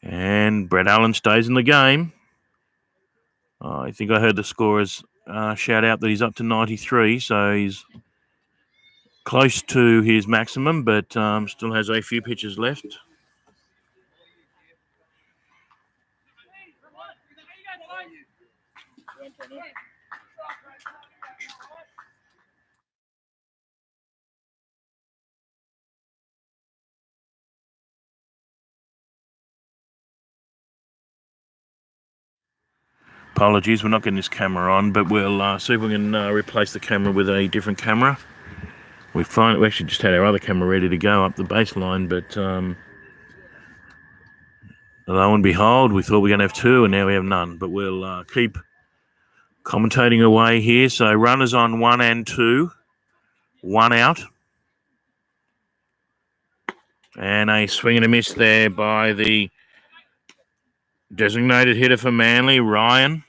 [SPEAKER 1] And Brett Allen stays in the game. I think I heard the scorers shout out that he's up to 93, so he's close to his maximum, but still has a few pitches left. Apologies, we're not getting this camera on, but we'll see if we can replace the camera with a different camera. We actually just had our other camera ready to go up the baseline, but lo and behold, we thought we were going to have two, and now we have none. But we'll keep commentating away here. So runners on 1 and 2, 1 out. And a swing and a miss there by the designated hitter for Manly, Ryan.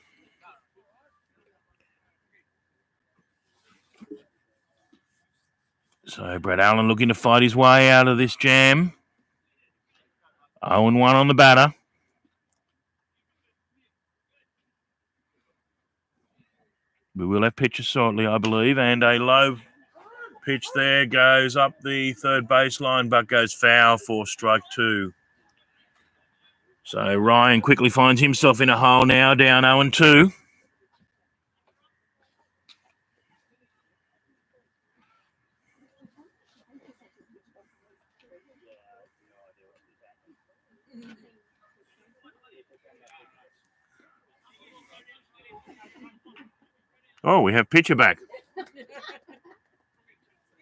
[SPEAKER 1] So Brett Allen looking to fight his way out of this jam. 0-1 on the batter. We will have pitches shortly, I believe. And a low pitch there goes up the third baseline, but goes foul for strike 2. So Ryan quickly finds himself in a hole now, down 0-2. Oh, we have pitcher back.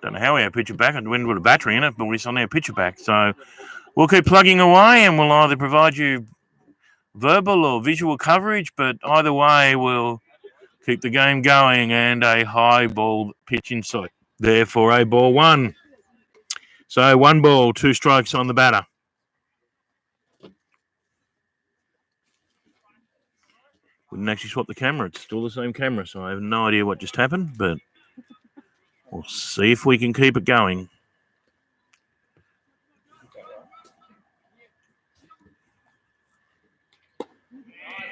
[SPEAKER 1] Don't know how we have pitcher back. I went with a battery in it, but we still need a pitcher back. So we'll keep plugging away, and we'll either provide you verbal or visual coverage, but either way, we'll keep the game going. And a high ball pitch inside there for a ball 1. So 1 ball, 2 strikes on the batter. We didn't actually swap the camera. It's still the same camera, so I have no idea what just happened, but we'll see if we can keep it going.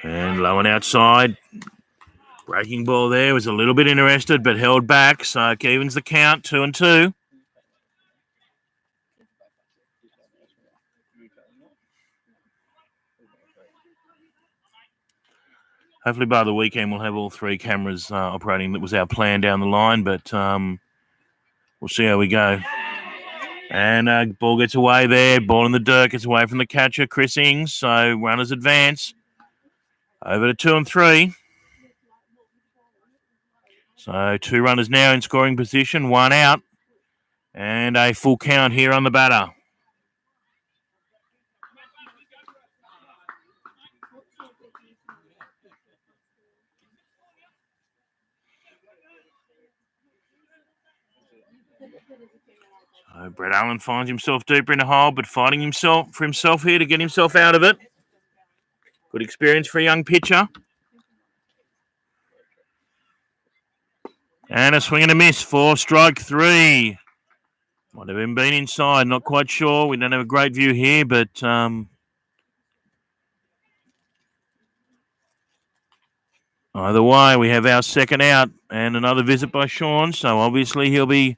[SPEAKER 1] And low and outside. Breaking ball there, was a little bit interested, but held back, so it evens the count, 2-2. Hopefully by the weekend we'll have all 3 cameras operating. That was our plan down the line, but we'll see how we go. And ball gets away there. Ball in the dirt, gets away from the catcher, Chris Ings. So runners advance. Over to 2 and 3. So 2 runners now in scoring position, 1 out. And a full count here on the batter. So Brett Allen finds himself deeper in the hole, but fighting for himself here to get himself out of it. Good experience for a young pitcher. And a swing and a miss for strike 3. Might have even been inside, not quite sure. We don't have a great view here, but either way, we have our second out and another visit by Sean. So obviously he'll be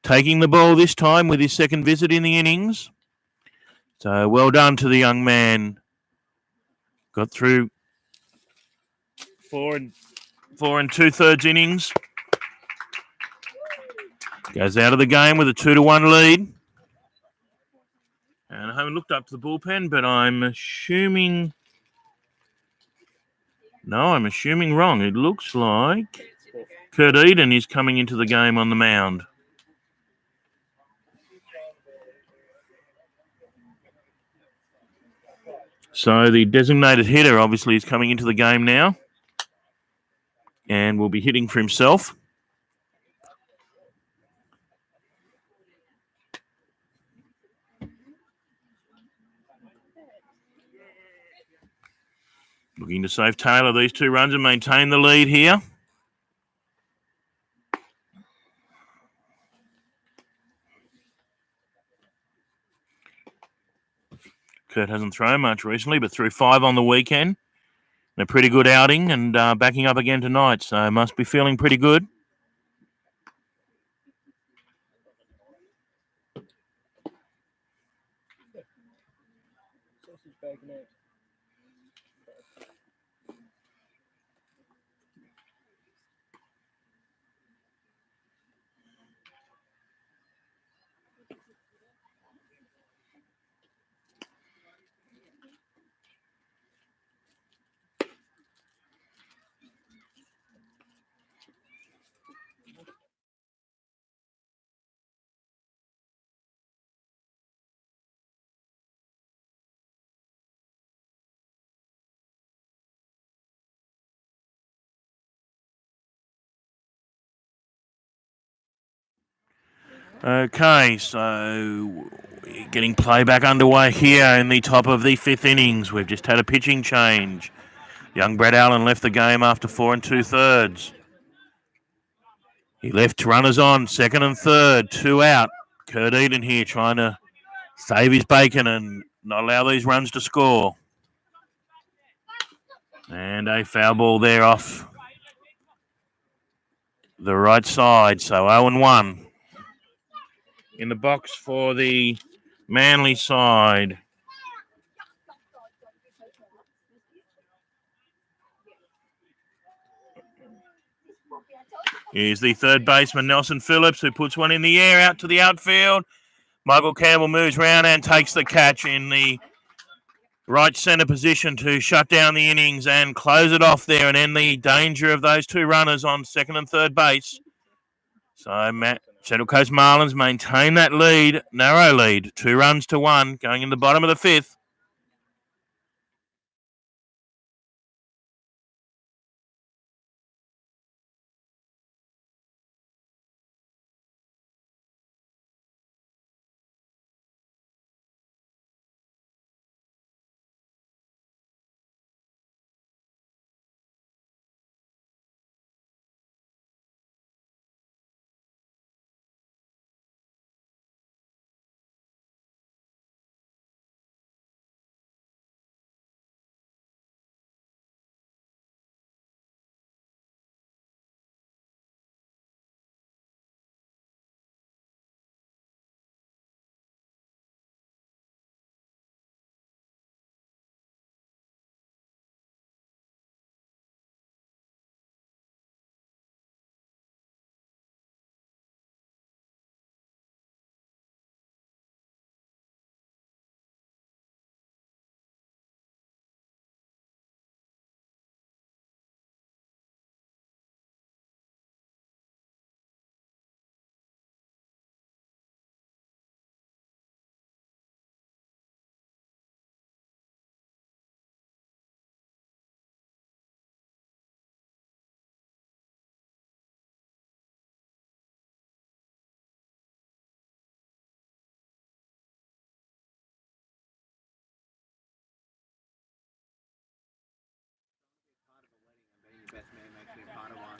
[SPEAKER 1] taking the ball this time with his second visit in the innings. So well done to the young man. Got through 4 2/3 innings. Goes out of the game with a 2-1 lead. And I haven't looked up to the bullpen, but I'm assuming... No, I'm assuming wrong. It looks like Kurt Eden is coming into the game on the mound. So the designated hitter obviously is coming into the game now and will be hitting for himself. Looking to save Taylor these 2 runs and maintain the lead here. Kurt hasn't thrown much recently, but threw 5 on the weekend. And a pretty good outing and backing up again tonight, so must be feeling pretty good. Okay, so getting play back underway here in the top of the 5th innings. We've just had a pitching change. Young Brad Allen left the game after 4 2/3. He left runners on, 2nd and 3rd, 2 out. Kurt Eden here trying to save his bacon and not allow these runs to score. And a foul ball there off the right side, so 0-1. In the box for the Manly side. Here's the third baseman, Nelson Phillips, who puts one in the air out to the outfield. Michael Campbell moves round and takes the catch in the right centre position to shut down the innings and close it off there and end the danger of those two runners on 2nd and 3rd base. So Central Coast Marlins maintain that lead, narrow lead, 2 runs to 1, going in the bottom of the 5th.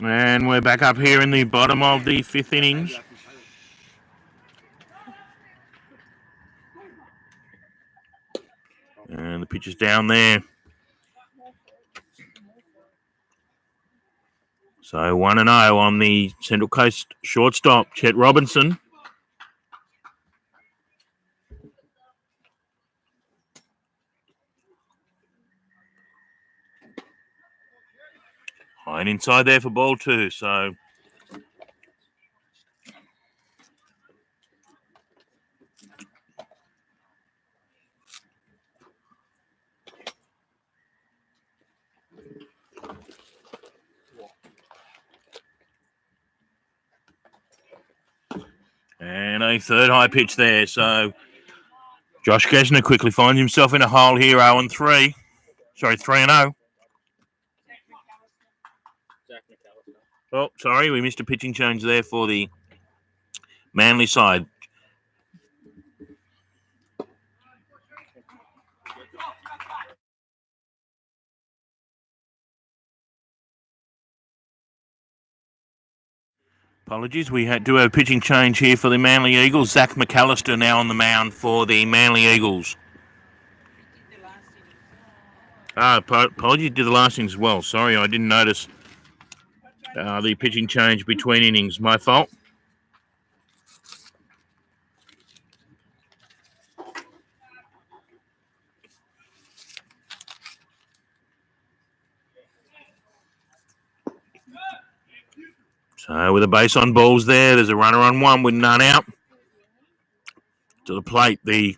[SPEAKER 1] And we're back up here in the bottom of the 5th innings. And the pitch is down there. So 1-0 on the Central Coast shortstop, Chet Robinson. High and inside there for ball 2. So and a third high pitch there. So Josh Gesner quickly finds himself in a hole here, 0-3. Sorry, 3-0. Oh, sorry, we missed a pitching change there for the Manly side. Apologies, we do have a pitching change here for the Manly Eagles. Zach McAllister now on the mound for the Manly Eagles. Apologies, did the last innings as well. Sorry, I didn't notice the pitching change between innings. My fault. So with a base on balls there's a runner on 1 with none out. To the plate, the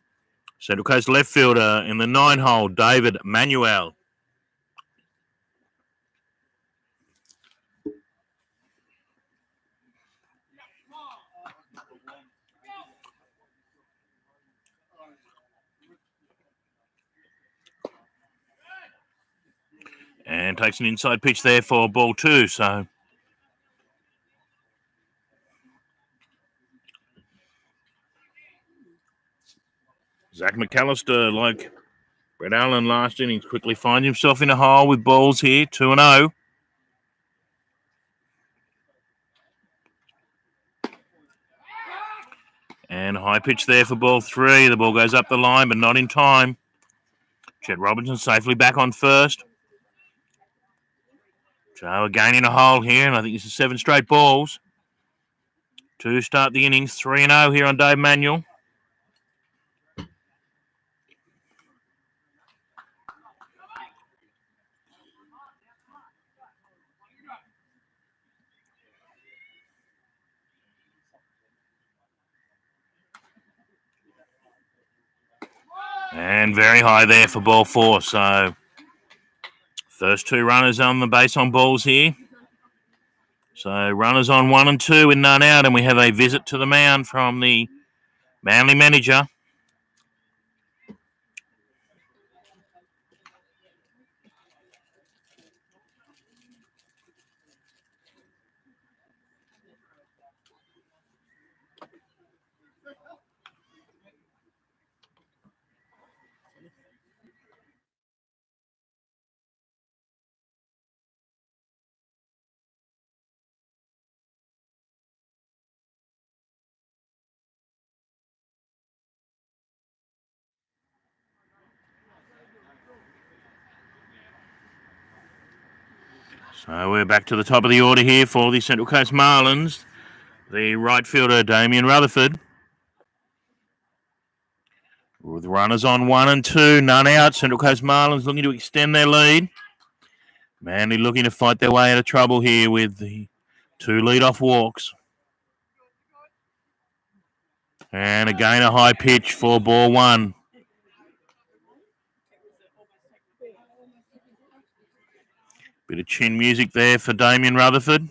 [SPEAKER 1] Central Coast left fielder in the 9 hole, David Manuel. And takes an inside pitch there for ball 2. So Zach McAllister, like Brett Allen last innings, quickly finds himself in a hole with balls here, 2-0. And high pitch there for ball 3. The ball goes up the line, but not in time. Chet Robinson safely back on first. Joe again in a hole here, and I think this is 7 straight balls. 2 start the innings, 3-0 here on Dave Manuel. And very high there for ball 4. So first 2 runners on the base on balls here. So runners on 1 and 2 with none out, and we have a visit to the mound from the Manly manager. So we're back to the top of the order here for the Central Coast Marlins. The right fielder, Damien Rutherford. With runners on 1 and 2, none out. Central Coast Marlins looking to extend their lead. Manly looking to fight their way out of trouble here with the 2 lead-off walks. And again a high pitch for ball 1. Bit of chin music there for Damien Rutherford.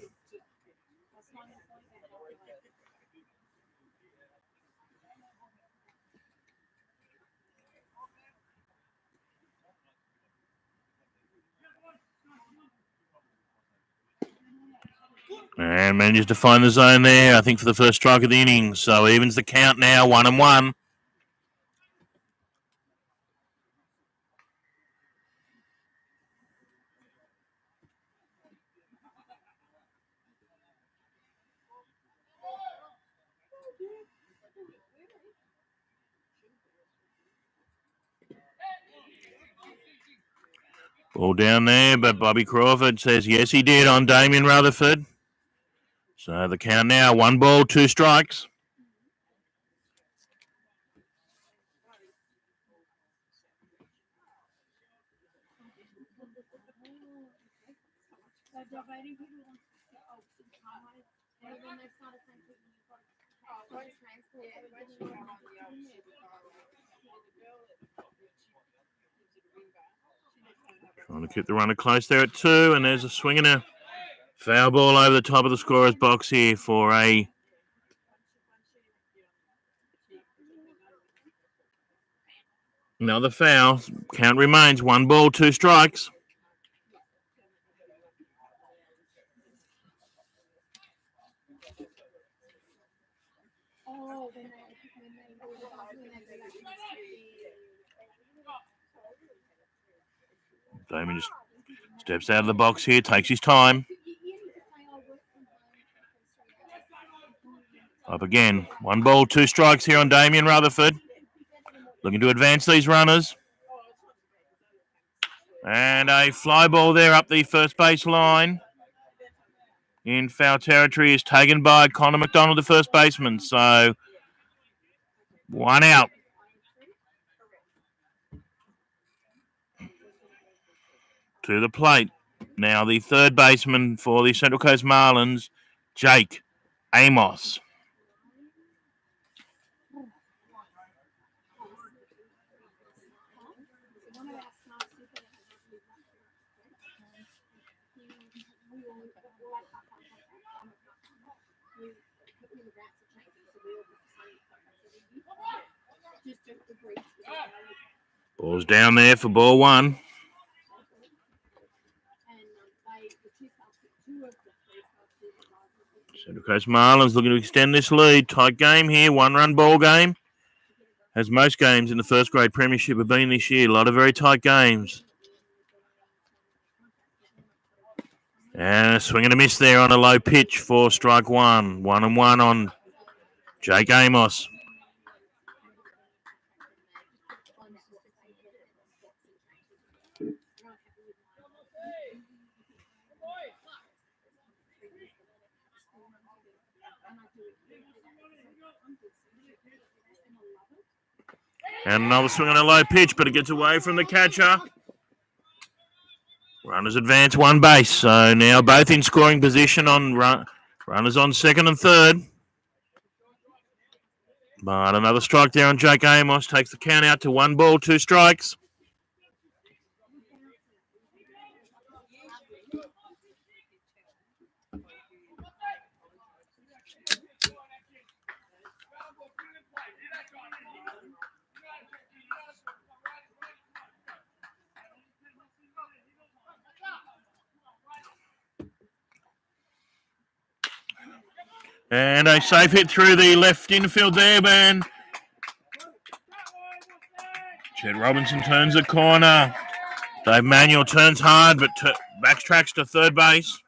[SPEAKER 1] And manages to find the zone there, I think, for the first strike of the innings. So evens the count now, 1-1. Ball down there, but Bobby Crawford says yes, he did on Damien Rutherford. So the count now, 1 ball, 2 strikes. Trying to keep the runner close there at 2, and there's a swing and a foul ball over the top of the scorer's box here for another foul. Count remains 1 ball, 2 strikes. Damien just steps out of the box here, takes his time. Up again. 1 ball, 2 strikes here on Damien Rutherford. Looking to advance these runners. And a fly ball there up the first base line. In foul territory is taken by Connor McDonald, the first baseman. So 1 out. To the plate. Now the third baseman for the Central Coast Marlins, Jake Amos. Ball's down there for ball 1. Central Coast Marlins looking to extend this lead. Tight game here, 1-run ball game. as most games in the first grade premiership have been this year. A lot of very tight games. And a swing and a miss there on a low pitch for strike one. 1-1 on Jake Amos. And another swing on a low pitch, but it gets away from the catcher. Runners advance one base, so now both in scoring position on runners on second and third. But another strike there on Jake Amos takes the count out to 1 ball, 2 strikes. And a safe hit through the left infield there, man. Chet Robinson turns the corner. Dave Manuel turns hard, but backtracks to third base.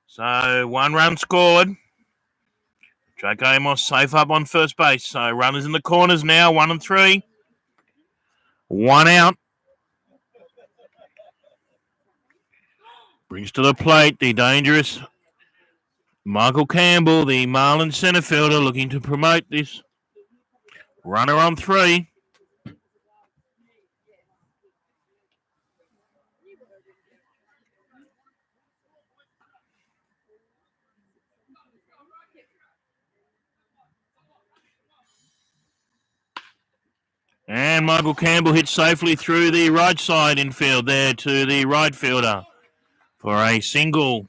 [SPEAKER 1] So 1 run scored. Jake Amos safe up on first base. So runners in the corners now, 1 and 3. 1 out. Brings to the plate the dangerous Michael Campbell, the Marlins center fielder, looking to promote this. Runner on 3. And Michael Campbell hits safely through the right side infield there to the right fielder for a single.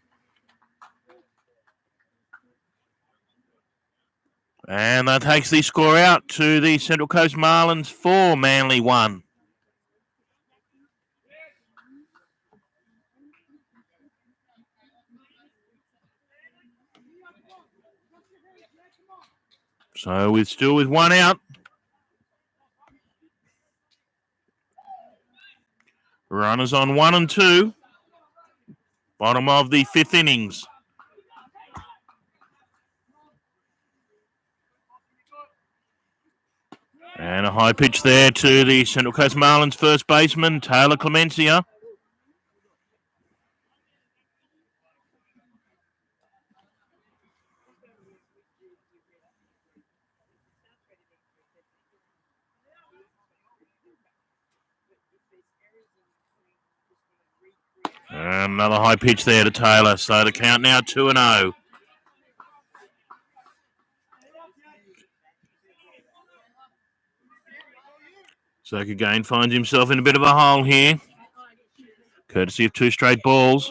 [SPEAKER 1] And that takes the score out to the Central Coast Marlins 4, Manly 1. So we're still with 1 out. Runners on 1 and 2. Bottom of the 5th innings. And a high pitch there to the Central Coast Marlins first baseman, Taylor Clemencia. And another high pitch there to Taylor. So the count now 2-0. Zach again finds himself in a bit of a hole here, courtesy of 2 straight balls.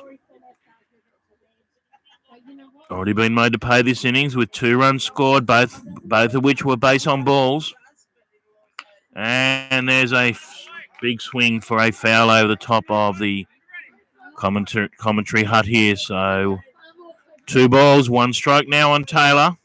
[SPEAKER 1] Already been made to pay this innings with 2 runs scored, both of which were base on balls. And there's a big swing for a foul over the top of the commentary hut here. So 2 balls, 1 strike now on Taylor.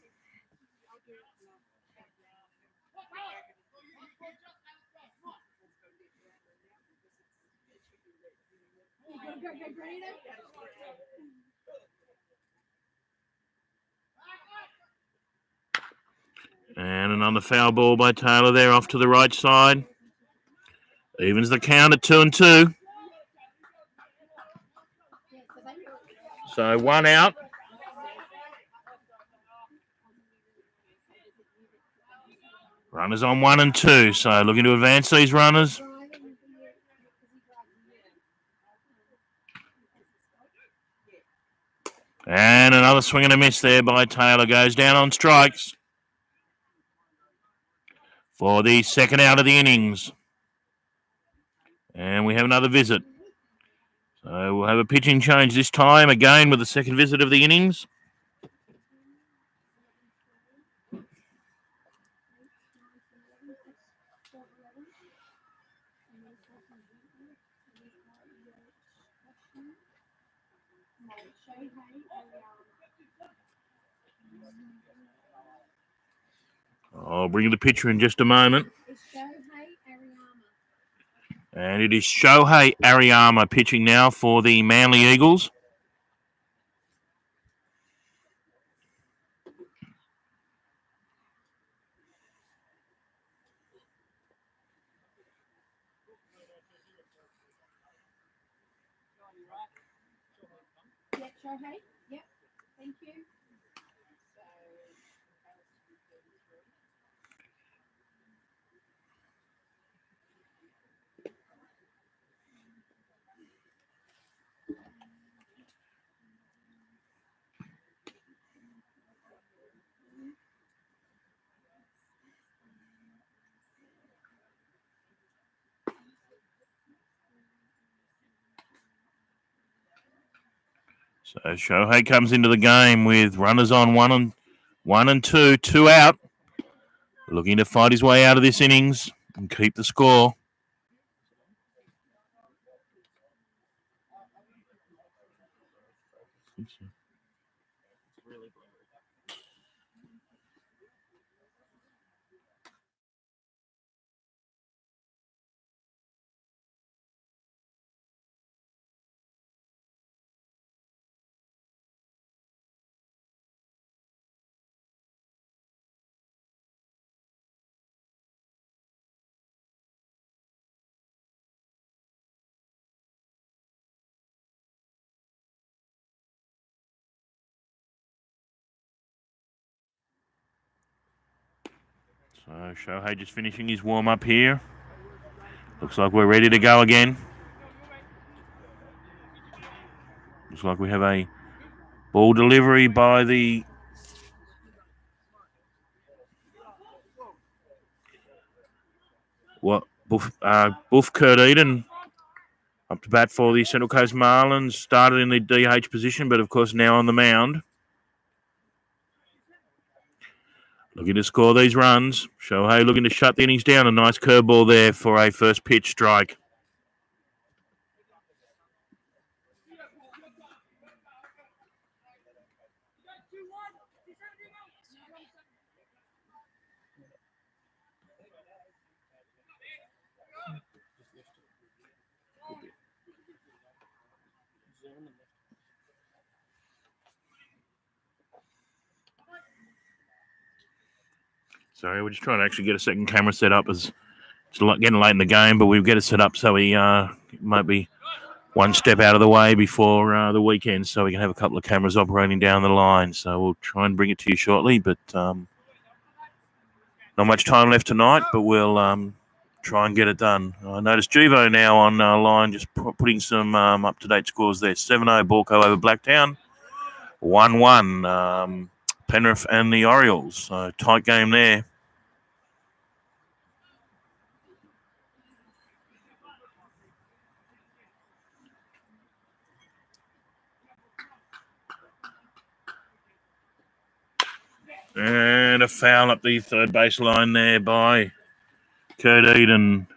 [SPEAKER 1] And another foul ball by Taylor there off to the right side. Evens the count at 2-2. So 1 out. Runners on 1 and 2. So looking to advance these runners. And another swing and a miss there by Taylor. Goes down on strikes for the second out of the innings. And we have another visit. So we'll have a pitching change this time, again with the second visit of the innings. I'll bring you the picture in just a moment.
[SPEAKER 4] It's Shohei Ariyama.
[SPEAKER 1] And it is Shohei Ariyama pitching now for the Manly Eagles.
[SPEAKER 4] Yep, Shohei. Yep. Thank you.
[SPEAKER 1] So Shohei comes into the game with runners on one and two out. Looking to fight his way out of this innings and keep the score.
[SPEAKER 2] Really blurry.
[SPEAKER 1] So Shohei just finishing his warm-up here. Looks like we're ready to go again. Looks like we have a ball delivery by the Buff Kurt Eden up to bat for the Central Coast Marlins. Started in the DH position, but of course now on the mound. Looking to score these runs. Shohei looking to shut the innings down. A nice curveball there for a first pitch strike. Sorry, we're just trying to actually get a second camera set up as it's getting late in the game, but we'll get it set up so we might be one step out of the way before the weekend so we can have a couple of cameras operating down the line. So we'll try and bring it to you shortly, but not much time left tonight, but we'll try and get it done. I noticed Juvo now on line just putting some up-to-date scores there. 7-0 Borco over Blacktown. 1-1 Penrith and the Orioles. So tight game there. And a foul up the third base line there by Kurt Eden.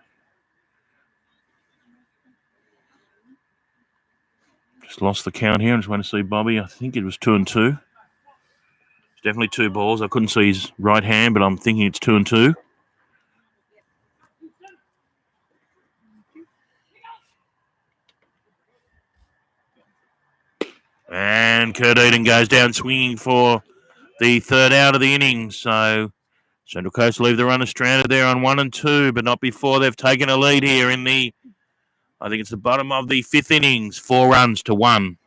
[SPEAKER 1] Just lost the count here. I just want to see Bobby. I think it was 2-2. It's definitely two balls. I couldn't see his right hand, but I'm thinking it's 2-2. And Kurt Eden goes down swinging for the third out of the innings. So Central Coast leave the runner stranded there on 1 and 2, but not before they've taken a lead here in the, I think it's the bottom of the fifth innings, 4 runs to 1.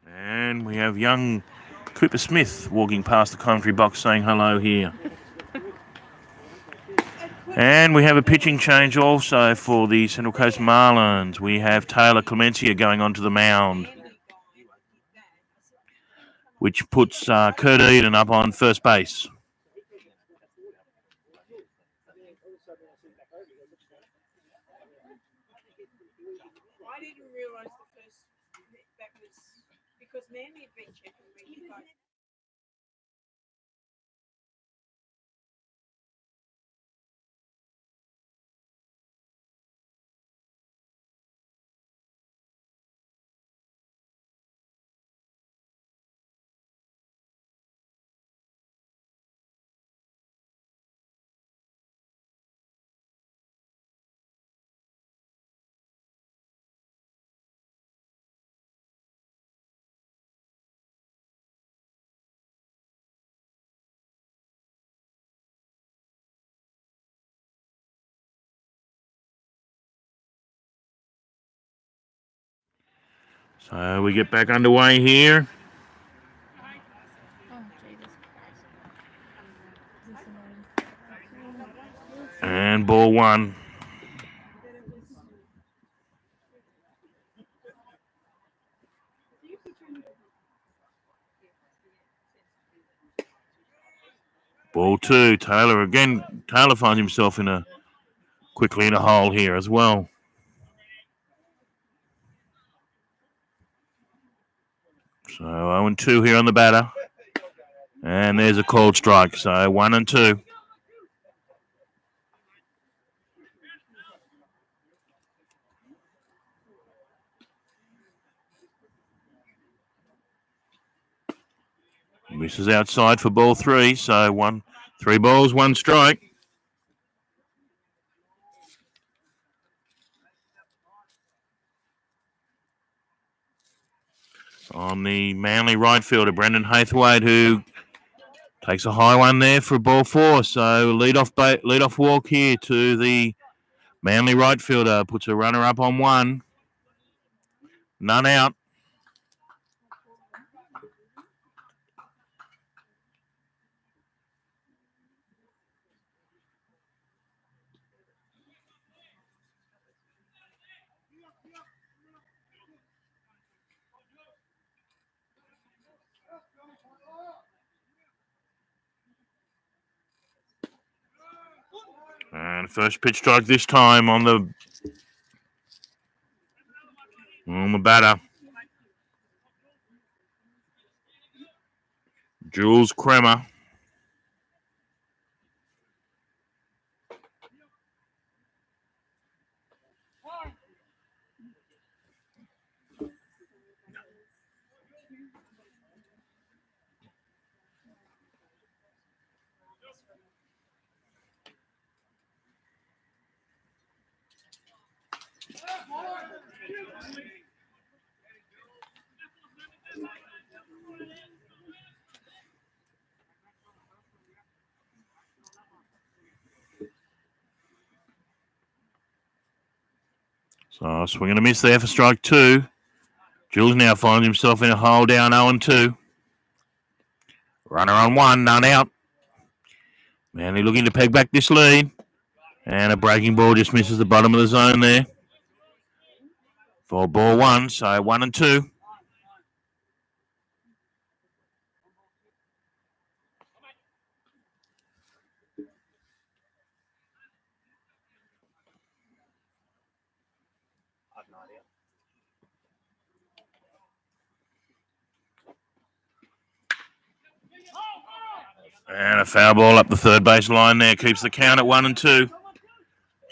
[SPEAKER 1] And we have young Cooper Smith walking past the commentary box saying hello here. And we have a pitching change also for the Central Coast Marlins. We have Taylor Clemencia going onto the mound, which puts Kurt Eden up on first base.
[SPEAKER 5] I didn't realise the first that was because Manly had been checking me.
[SPEAKER 1] So we get back underway here.
[SPEAKER 4] Oh, Jesus Christ.
[SPEAKER 1] And ball one. Ball two. Taylor again. Taylor finds himself quickly in a hole here as well. So 0-2 here on the batter. And there's a called strike. So 1-2. Misses outside for ball three. So 3 balls, 1 strike. On the Manly right fielder, Brendan Haythwaite, who takes a high one there for ball 4. So lead off walk here to the Manly right fielder. Puts a runner up on 1. None out. And first pitch strike this time on the batter. Jules Kremer. So swing and a miss there for strike 2. Jules now finds himself in a hole down 0-2. Runner on 1, none out. Manly looking to peg back this lead. And a breaking ball just misses the bottom of the zone there. For ball 1, so 1-2.
[SPEAKER 2] I have no idea.
[SPEAKER 1] And a foul ball up the third base line there. Keeps the count at 1-2.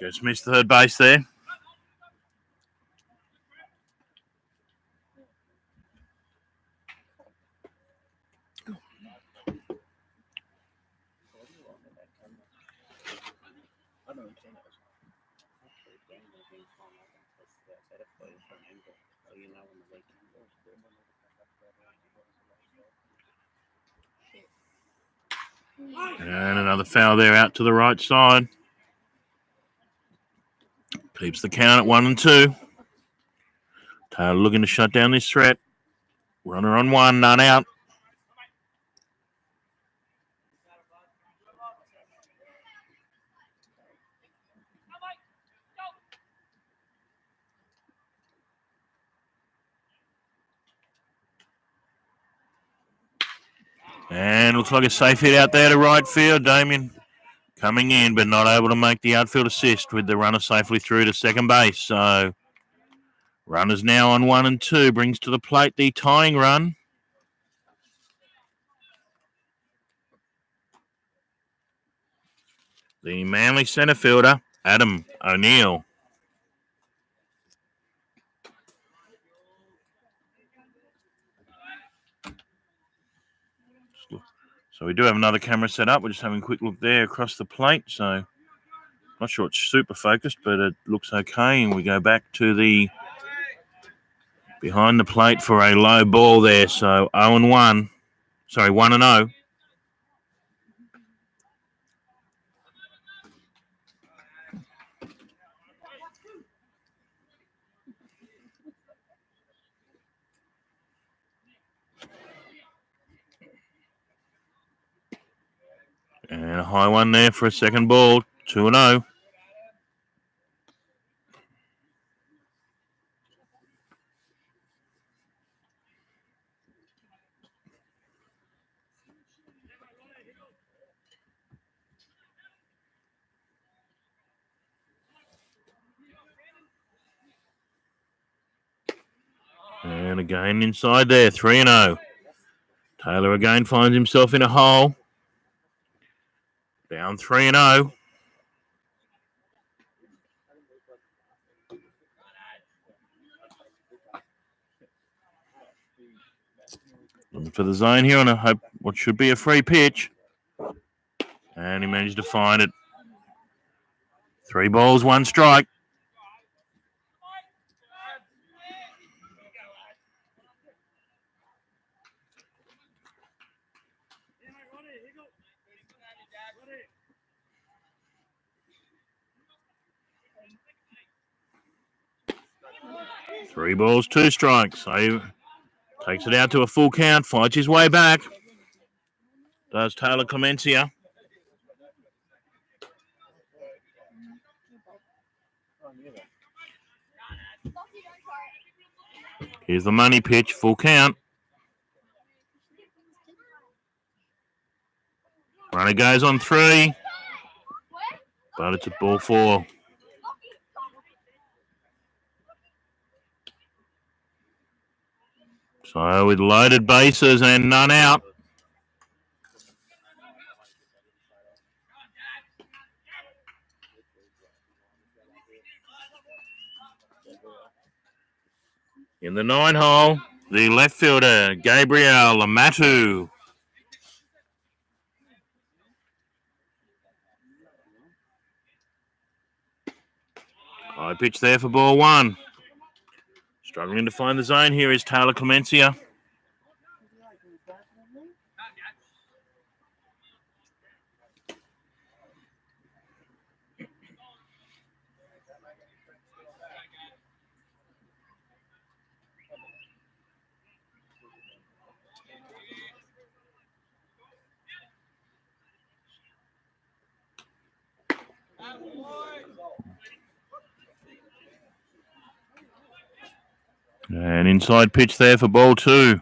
[SPEAKER 1] Just missed third base there.
[SPEAKER 2] I don't understand it.
[SPEAKER 1] And another foul there out to the right side. Keeps the count at 1-2. Taylor looking to shut down this threat. Runner on 1, none out. And looks like a safe hit out there to right field. Damien coming in, but not able to make the outfield assist with the runner safely through to second base. So runners now on 1 and 2 brings to the plate the tying run. The Manly centre fielder, Adam O'Neill. So we do have another camera set up. We're just having a quick look there across the plate. So not sure it's super focused, but it looks okay. And we go back to the behind the plate for a low ball there. So 0-1. Sorry, 1-0. And a high one there for a second ball. 2-0. And again inside there, 3-0. Taylor again finds himself in a hole. Down 3-0. Looking for the zone here on a hope what should be a free pitch. And he managed to find it. 3 balls, 1 strike. Three balls, 2 strikes. So takes it out to a full count, fights his way back. Does Taylor Clemencia. Here's the money pitch, full count. Runner goes on 3, but it's a ball 4. So with loaded bases and none out. In the 9 hole, the left fielder, Gabriel Lamatu. High pitch there for ball 1. Struggling to find the zone here is Taylor Clemencia. And inside pitch there for ball 2.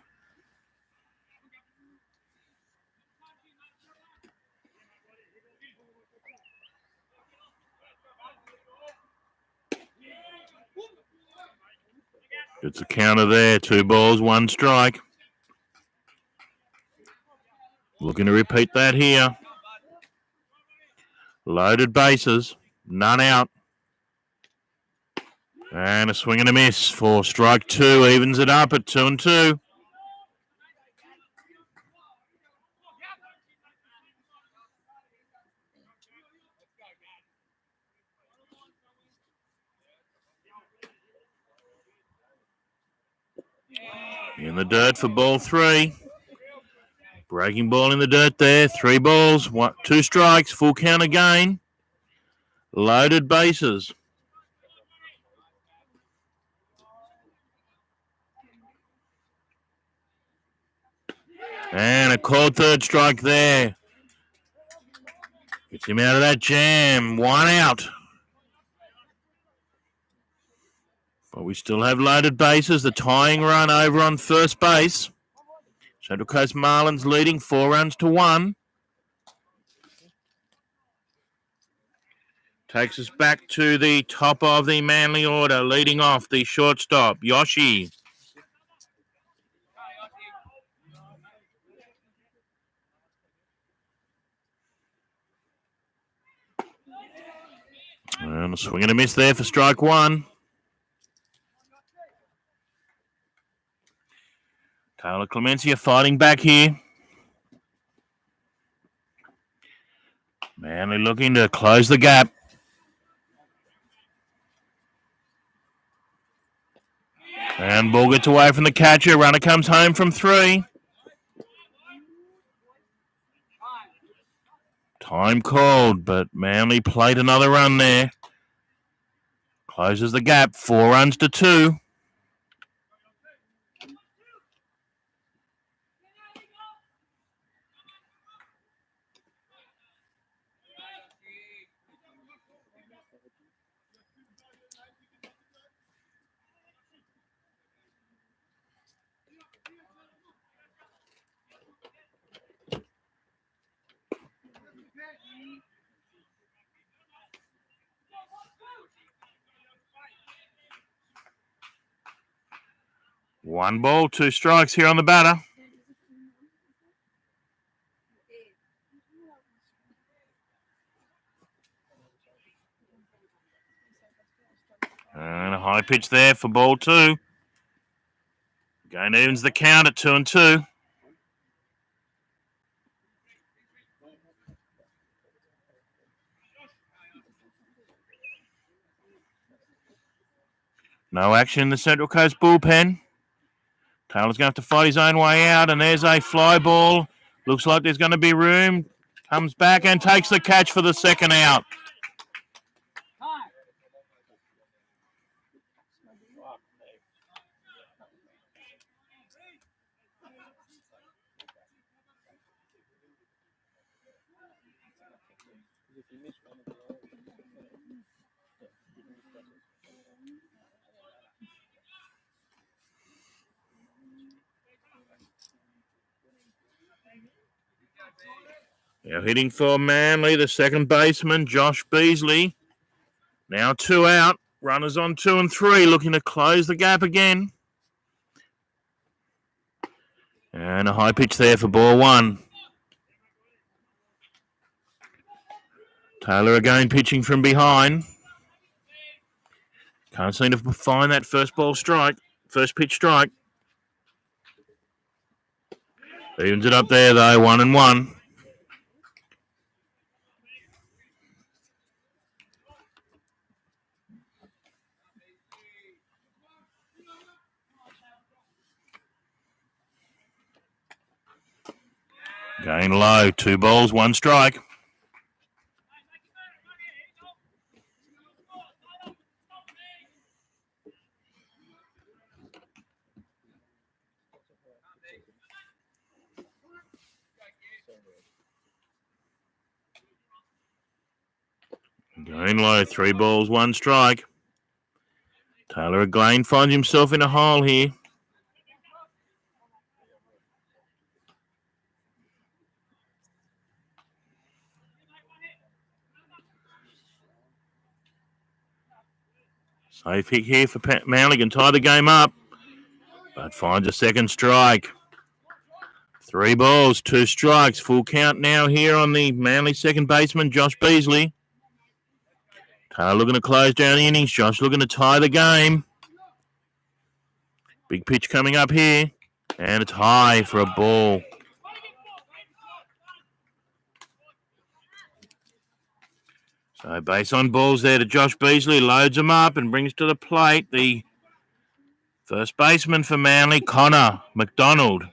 [SPEAKER 1] It's a counter there. 2 balls, 1 strike. Looking to repeat that here. Loaded bases, none out. And a swing and a miss for strike 2, evens it up at 2-2. In the dirt for ball 3. Breaking ball in the dirt there. 3 balls, 2 strikes, full count again. Loaded bases. And a called 3rd strike there. Gets him out of that jam. 1 out. But we still have loaded bases. The tying run over on first base. Central Coast Marlins leading 4 runs to 1. Takes us back to the top of the Manly order, leading off the shortstop, Yoshi. And a swing and a miss there for strike 1. Taylor Clemencia fighting back here. Manly looking to close the gap. And ball gets away from the catcher. Runner comes home from 3. Time called, but Manly played another run there. Closes the gap, 4 runs to 2. One ball, 2 strikes here on the batter. And a high pitch there for ball 2. Game evens the count at 2-2. No action in the Central Coast bullpen. Taylor's going to have to fight his own way out, and there's a fly ball. Looks like there's going to be room. Comes back and takes the catch for the second out. Now hitting for Manly, the second baseman, Josh Beasley. Now 2 out. Runners on 2 and 3, looking to close the gap again. And a high pitch there for ball 1. Taylor again pitching from behind. Can't seem to find that first pitch strike. Evens it up there though, 1-1. Going low, 2 balls, 1 strike. Going low, 3 balls, 1 strike. Taylor again finds himself in a hole here. Safe hit here for Manly, can tie the game up, but finds a second strike. 3 balls, 2 strikes. Full count now here on the Manly second baseman, Josh Beasley. Taylor looking to close down the innings. Josh looking to tie the game. Big pitch coming up here, and it's high for a ball. So base on balls there to Josh Beasley, loads them up and brings to the plate the first baseman for Manly, Connor McDonald.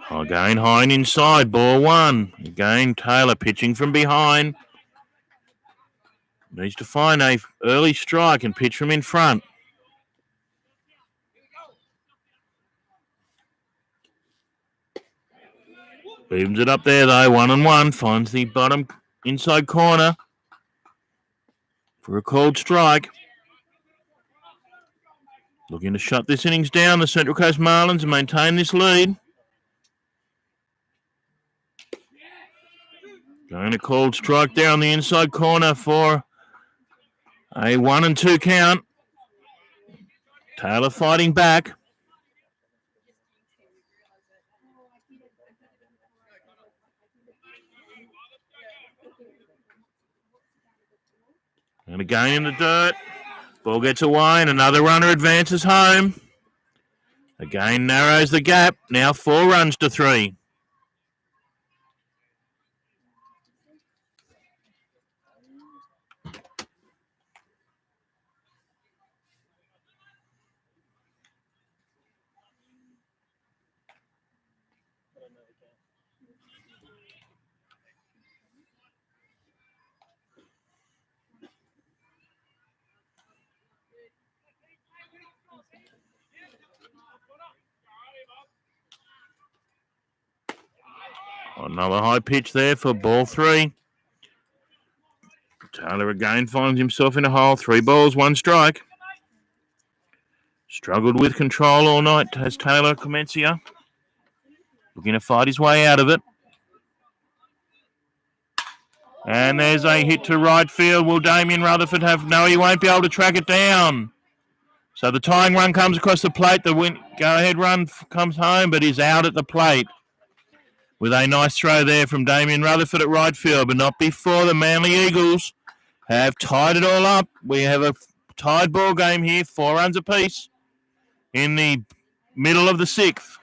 [SPEAKER 1] Again, high and inside, ball 1. Again, Taylor pitching from behind. Needs to find a early strike and pitch from in front. Evens it up there though, 1-1. Finds the bottom inside corner for a called strike. Looking to shut this innings down, the Central Coast Marlins, and maintain this lead. Going to called strike there on the inside corner for a 1-2 count. Taylor fighting back. And again in the dirt. Ball gets away and another runner advances home. Again narrows the gap. Now 4 runs to 3. Another high pitch there for ball 3. Taylor again finds himself in a hole. 3 balls, 1 strike. Struggled with control all night as Taylor Clemencia. Looking to fight his way out of it. And there's a hit to right field. Will Damien Rutherford have... No, he won't be able to track it down. So the tying run comes across the plate. The go-ahead run comes home, but is out at the plate. With a nice throw there from Damien Rutherford at right field, but not before the Manly Eagles have tied it all up. We have a tied ball game here, 4 runs apiece in the middle of the 6th.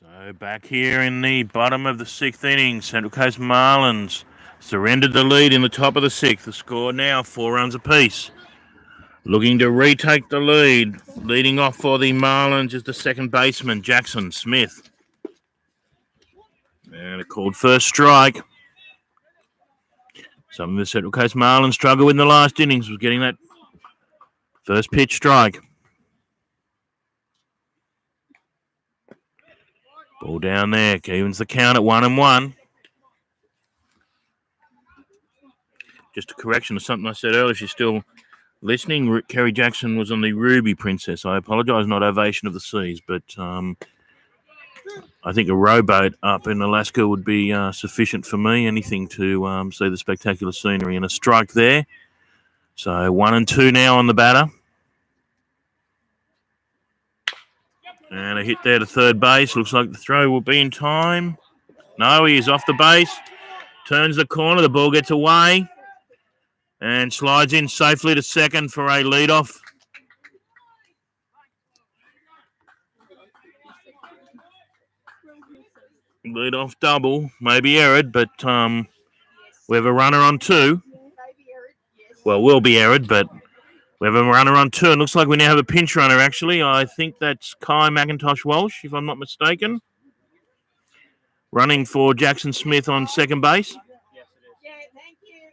[SPEAKER 1] So back here in the bottom of the 6th inning, Central Coast Marlins surrendered the lead in the top of the 6th. The score now 4 runs apiece. Looking to retake the lead. Leading off for the Marlins is the second baseman, Jackson Smith. And a called first strike. Something the Central Coast Marlins struggled with in the last innings was getting that first pitch strike. Ball down there. Evens the count at 1-1. Just a correction of something I said earlier. She's still listening. Kerry Jackson was on the Ruby Princess. I apologise, not Ovation of the Seas, but I think a rowboat up in Alaska would be sufficient for me. Anything to see the spectacular scenery, and a strike there. So 1-2 now on the batter. And a hit there to third base. Looks like the throw will be in time. No, he is off the base. Turns the corner. The ball gets away. And slides in safely to second for a leadoff. Leadoff double. Maybe erred, but we have a runner on 2. Well, will be arid, but we have a runner on 2. It looks like we now have a pinch runner, actually. I think that's Kai McIntosh Walsh, if I'm not mistaken. Running for Jackson Smith on second base.
[SPEAKER 2] Yes, it is.
[SPEAKER 5] Yeah, thank you.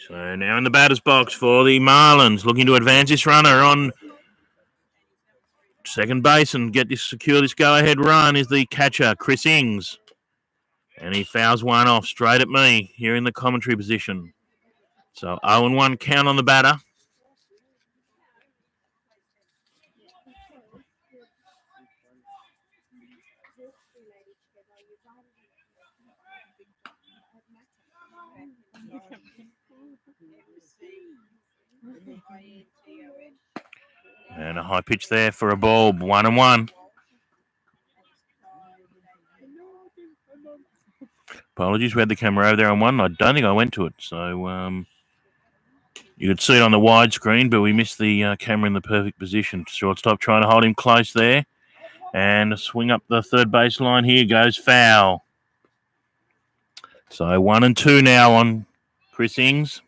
[SPEAKER 1] So now in the batter's box for the Marlins, looking to advance this runner on second base and secure this go-ahead run is the catcher, Chris Ings. And he fouls one off straight at me here in the commentary position. So 0-1 count on the batter. And a high pitch there for a ball, 1-1. Apologies, we had the camera over there on one. I don't think I went to it. So you could see it on the widescreen, but we missed the camera in the perfect position. Shortstop trying to hold him close there. And a swing up the third baseline here goes foul. So 1-2 now on Chris Ings.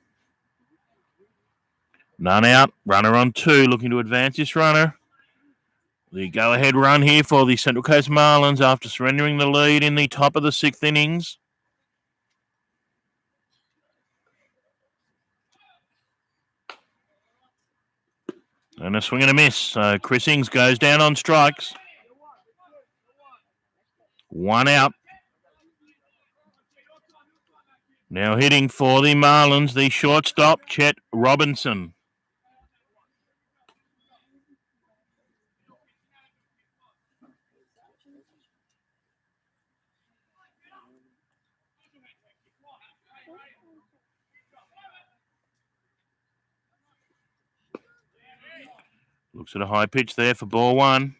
[SPEAKER 1] None out. Runner on 2, looking to advance this runner. The go-ahead run here for the Central Coast Marlins after surrendering the lead in the top of the 6th innings. And a swing and a miss. So Chris Ings goes down on strikes. 1 out. Now hitting for the Marlins, the shortstop, Chet Robinson. Looks at a high pitch there for ball 1.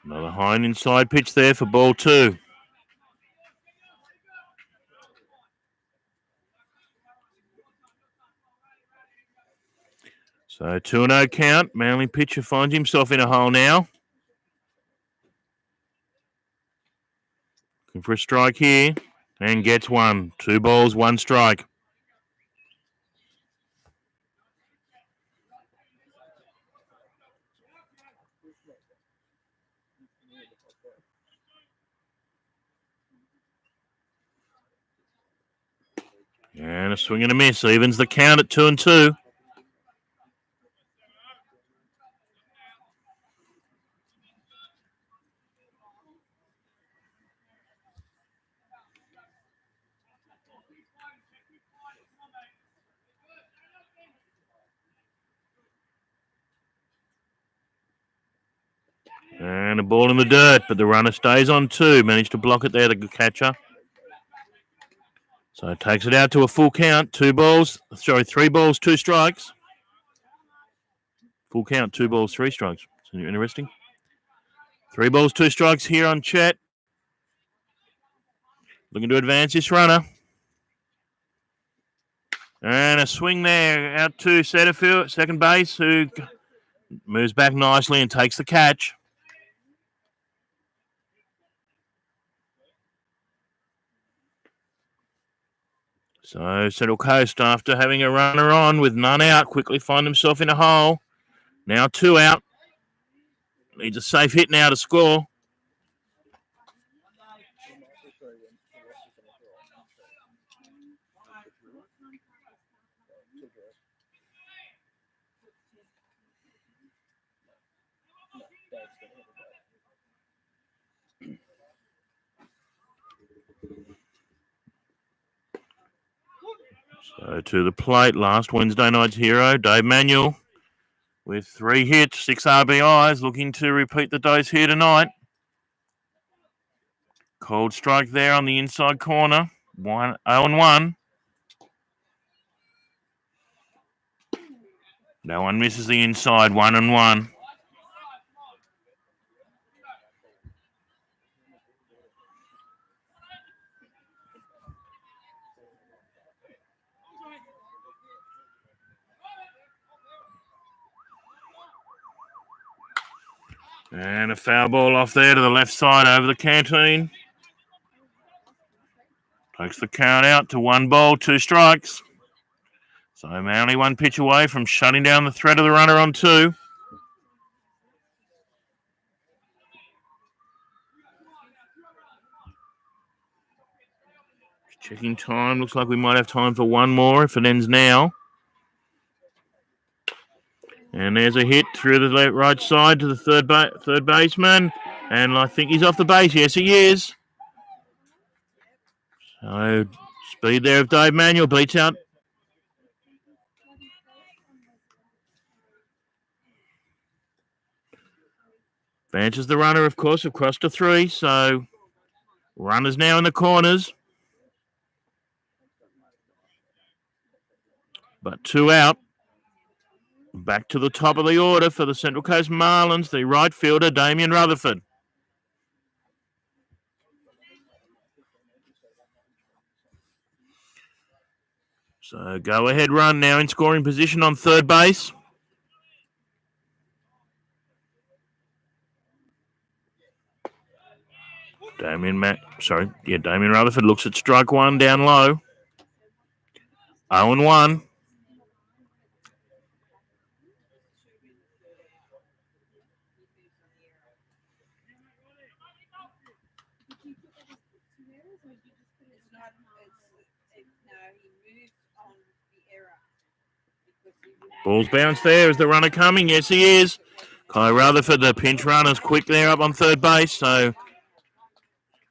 [SPEAKER 1] Another high and inside pitch there for ball 2. So 2-0 count. Manly pitcher finds himself in a hole now. Looking for a strike here and gets one. 2 balls, 1 strike. And a swing and a miss. Evens the count at 2-2. And a ball in the dirt, but the runner stays on 2. Managed to block it there, the catcher. So it takes it out to a full count. 3 balls, 2 strikes. Full count, 2 balls, 3 strikes. So interesting. 3 balls, 2 strikes here on Chet. Looking to advance this runner. And a swing there out to Setterfield, second base, who moves back nicely and takes the catch. So Central Coast, after having a runner on with none out, quickly find himself in a hole. Now 2 out. Needs a safe hit now to score. So to the plate, last Wednesday night's hero, Dave Manuel, with 3 hits, 6 RBIs, looking to repeat the dose here tonight. Cold strike there on the inside corner, 0-1. No one misses the inside, 1-1. And a foul ball off there to the left side over the canteen. Takes the count out to 1 ball, 2 strikes. So Manly 1 pitch away from shutting down the threat of the runner on 2. Checking time. Looks like we might have time for 1 more if it ends now. And there's a hit through the right side to the third baseman. And I think he's off the base. Yes, he is. So speed there of Dave Manuel beats out. Advances the runner, of course, across to 3. So runners now in the corners. But 2 out. Back to the top of the order for the Central Coast Marlins, the right fielder, Damien Rutherford. So go ahead run now in scoring position on third base. Damien Rutherford looks at strike 1 down low. 0-1. Ball's bounced there. Is the runner coming? Yes, he is. Kai Rutherford, the pinch runner's quick there up on third base. So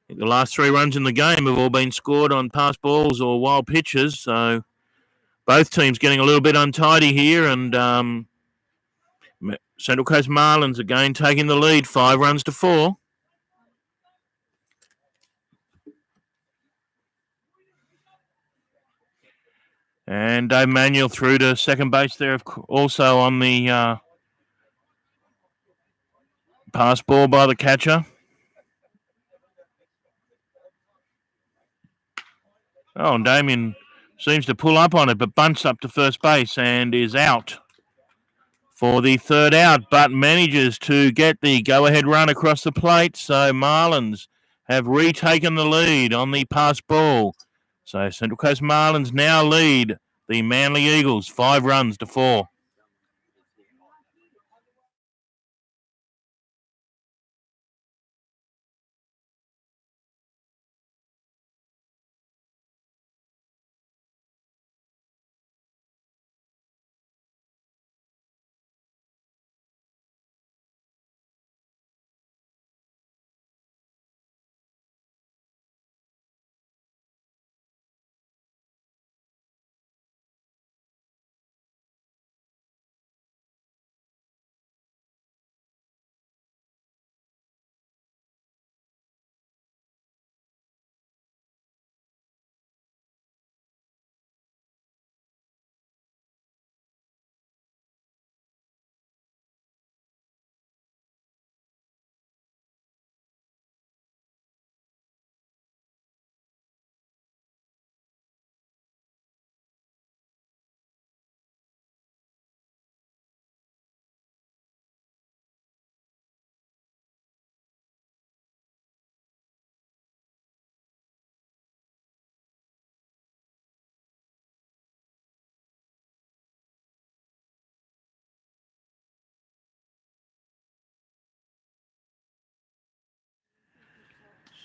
[SPEAKER 1] the last 3 runs in the game have all been scored on pass balls or wild pitches. So both teams getting a little bit untidy here. And Central Coast Marlins again taking the lead, 5 runs to 4. And Dave Manuel through to second base there, also on the pass ball by the catcher. Oh, and Damien seems to pull up on it, but bunts up to first base and is out for the 3rd out, but manages to get the go-ahead run across the plate. So Marlins have retaken the lead on the pass ball. So Central Coast Marlins now lead the Manly Eagles 5 runs to 4.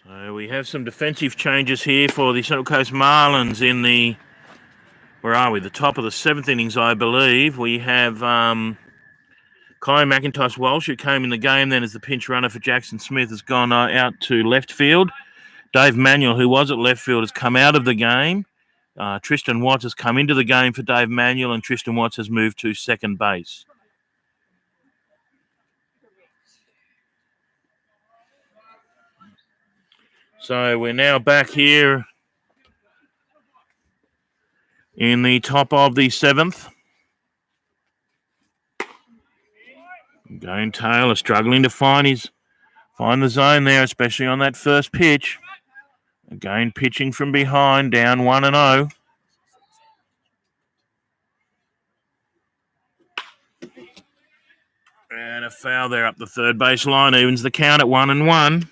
[SPEAKER 1] So we have some defensive changes here for the Central Coast Marlins in the, the top of the 7th innings, I believe. We have Kai McIntosh Walsh, who came in the game then as the pinch runner for Jackson Smith, has gone out to left field. Dave Manuel, who was at left field, has come out of the game. Tristan Watts has come into the game for Dave Manuel, and Tristan Watts has moved to second base. So we're now back here in the top of the 7th. Again, Taylor struggling to find the zone there, especially on that first pitch. Again, pitching from behind, down 1-0. And a foul there up the third base line evens the count at 1-1.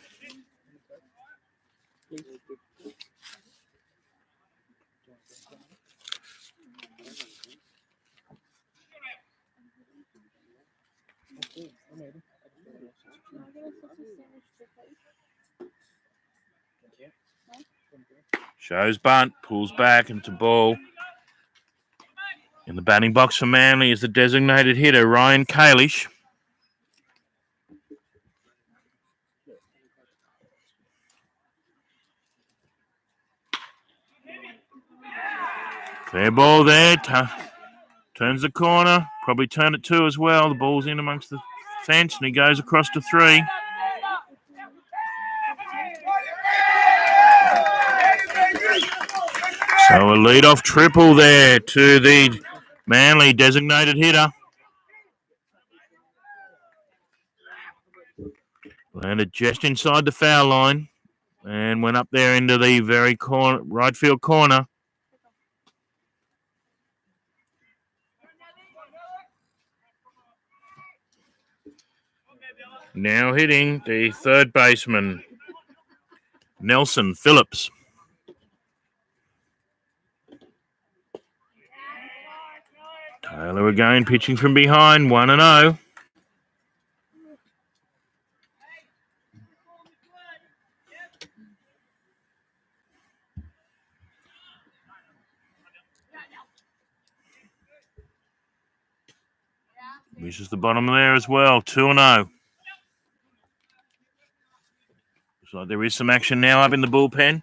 [SPEAKER 1] Shows bunt, pulls back into ball. In the batting box for Manly is the designated hitter, Ryan Kalish. Fair ball there. Turns the corner. Probably turn it 2 as well. The ball's in amongst the fence and he goes across to 3. So a lead-off triple there to the Manly designated hitter. Landed just inside the foul line and went up there into the very right field corner. Now hitting the third baseman, Nelson Phillips. Taylor again pitching from behind, 1-0. Misses the bottom there as well, 2-0. So there is some action now up in the bullpen.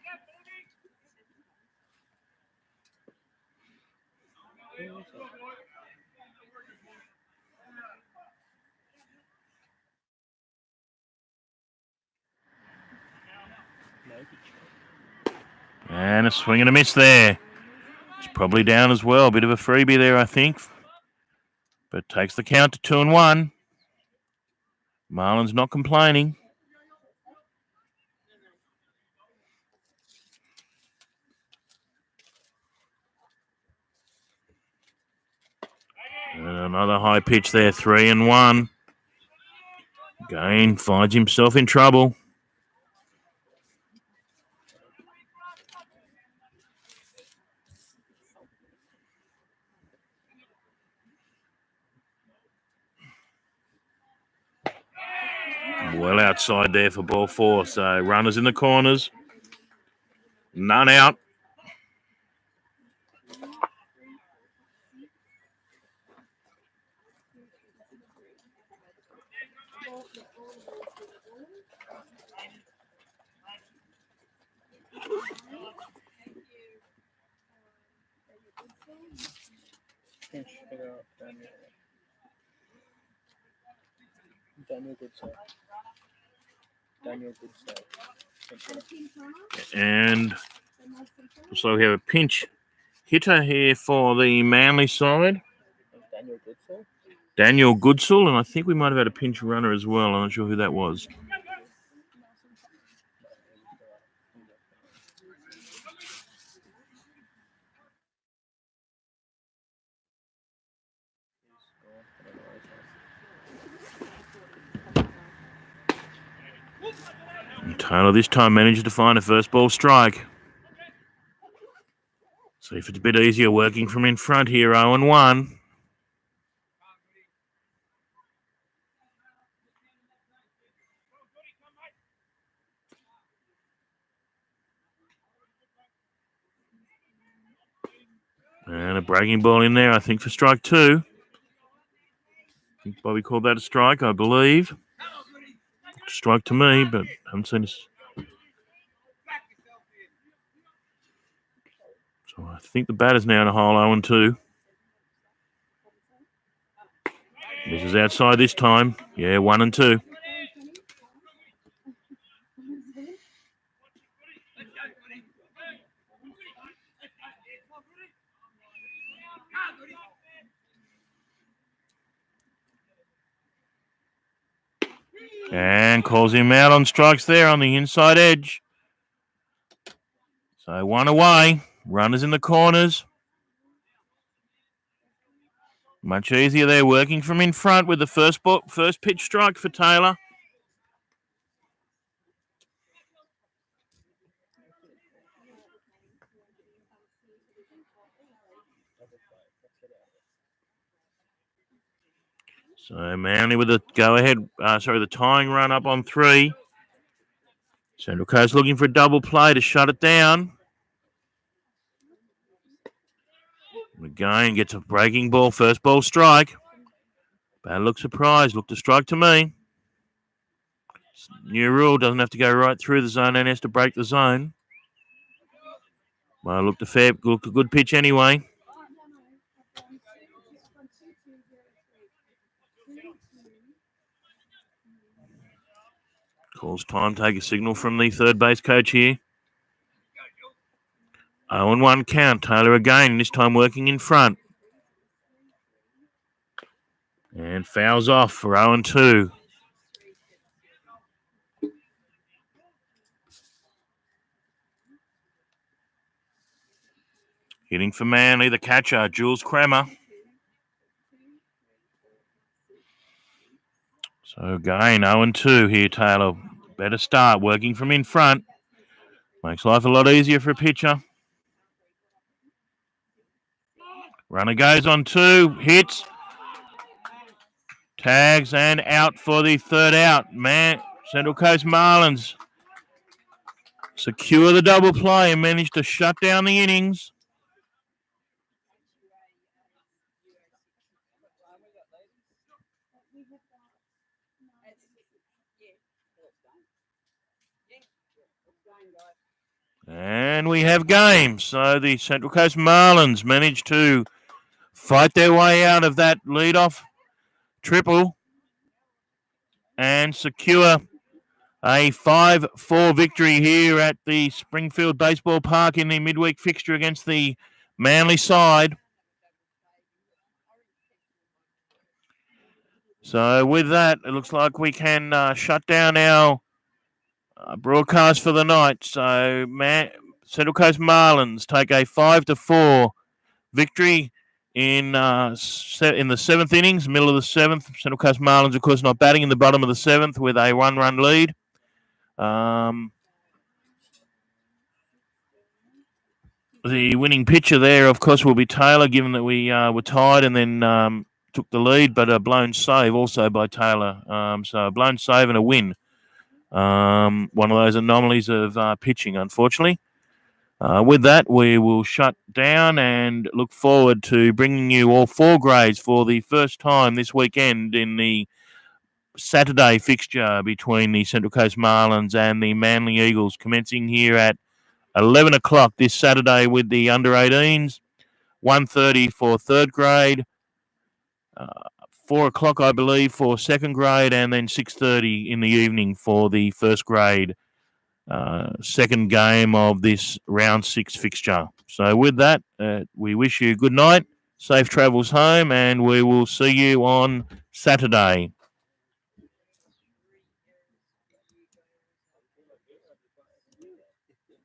[SPEAKER 1] And a swing and a miss there. It's probably down as well. A bit of a freebie there, I think. But takes the count to 2-1. Marlins not complaining. And another high pitch there, 3-1. Again, finds himself in trouble. Well outside there for ball 4. So runners in the corners. None out.
[SPEAKER 2] Daniel Goodsell.
[SPEAKER 1] And so we have a pinch hitter here for the Manly side.
[SPEAKER 2] Daniel Goodsell.
[SPEAKER 1] Daniel Goodsell, and I think we might have had a pinch runner as well. I'm not sure who that was. And Taylor this time managed to find a first ball strike. See if it's a bit easier working from in front here, 0-1. And a breaking ball in there, I think, for strike 2. I think Bobby called that a strike, I believe. Strike to me, but I haven't seen this. So I think the batter's now in a hole, 0-2. This is outside this time. Yeah, 1-2. And calls him out on strikes there on the inside edge. So 1 away. Runners in the corners. Much easier there, working from in front with the first pitch strike for Taylor. So Manly with the go-ahead, the tying run up on 3. Central Coast looking for a double play to shut it down. Again, gets a breaking ball, first ball strike. Bad look surprised, looked a strike to me. New rule, doesn't have to go right through the zone and has to break the zone. Well, looked a good pitch anyway. Calls time, take a signal from the third base coach here. 0-1 count. Taylor again, this time working in front. And fouls off for 0-2. Hitting for Manly, the catcher, Jules Kramer. So again, 0-2 here, Taylor. Better start, working from in front. Makes life a lot easier for a pitcher. Runner goes on 2, hits, tags, and out for the third out. Central Coast Marlins secure the double play and manage to shut down the innings. And we have game. So the Central Coast Marlins managed to fight their way out of that leadoff triple and secure a 5-4 victory here at the Springfield Baseball Park in the midweek fixture against the Manly side. So with that, it looks like we can shut down our broadcast for the night. So Central Coast Marlins take a 5-4 victory in the 7th innings, middle of the 7th. Central Coast Marlins, of course, not batting in the bottom of the 7th with a 1-run lead. The winning pitcher there, of course, will be Taylor, given that we were tied and then took the lead, but a blown save also by Taylor. So a blown save and a win. One of those anomalies of pitching, unfortunately. With that, we will shut down and look forward to bringing you all 4 grades for the first time this weekend in the Saturday fixture between the Central Coast Marlins and the Manly Eagles, commencing here at 11 o'clock this Saturday with the under-18s, 1:30 for third grade, 4 o'clock, I believe, for second grade, and then 6:30 in the evening for the first grade second game of this round 6 fixture. So with that, we wish you good night, safe travels home, and we will see you on Saturday.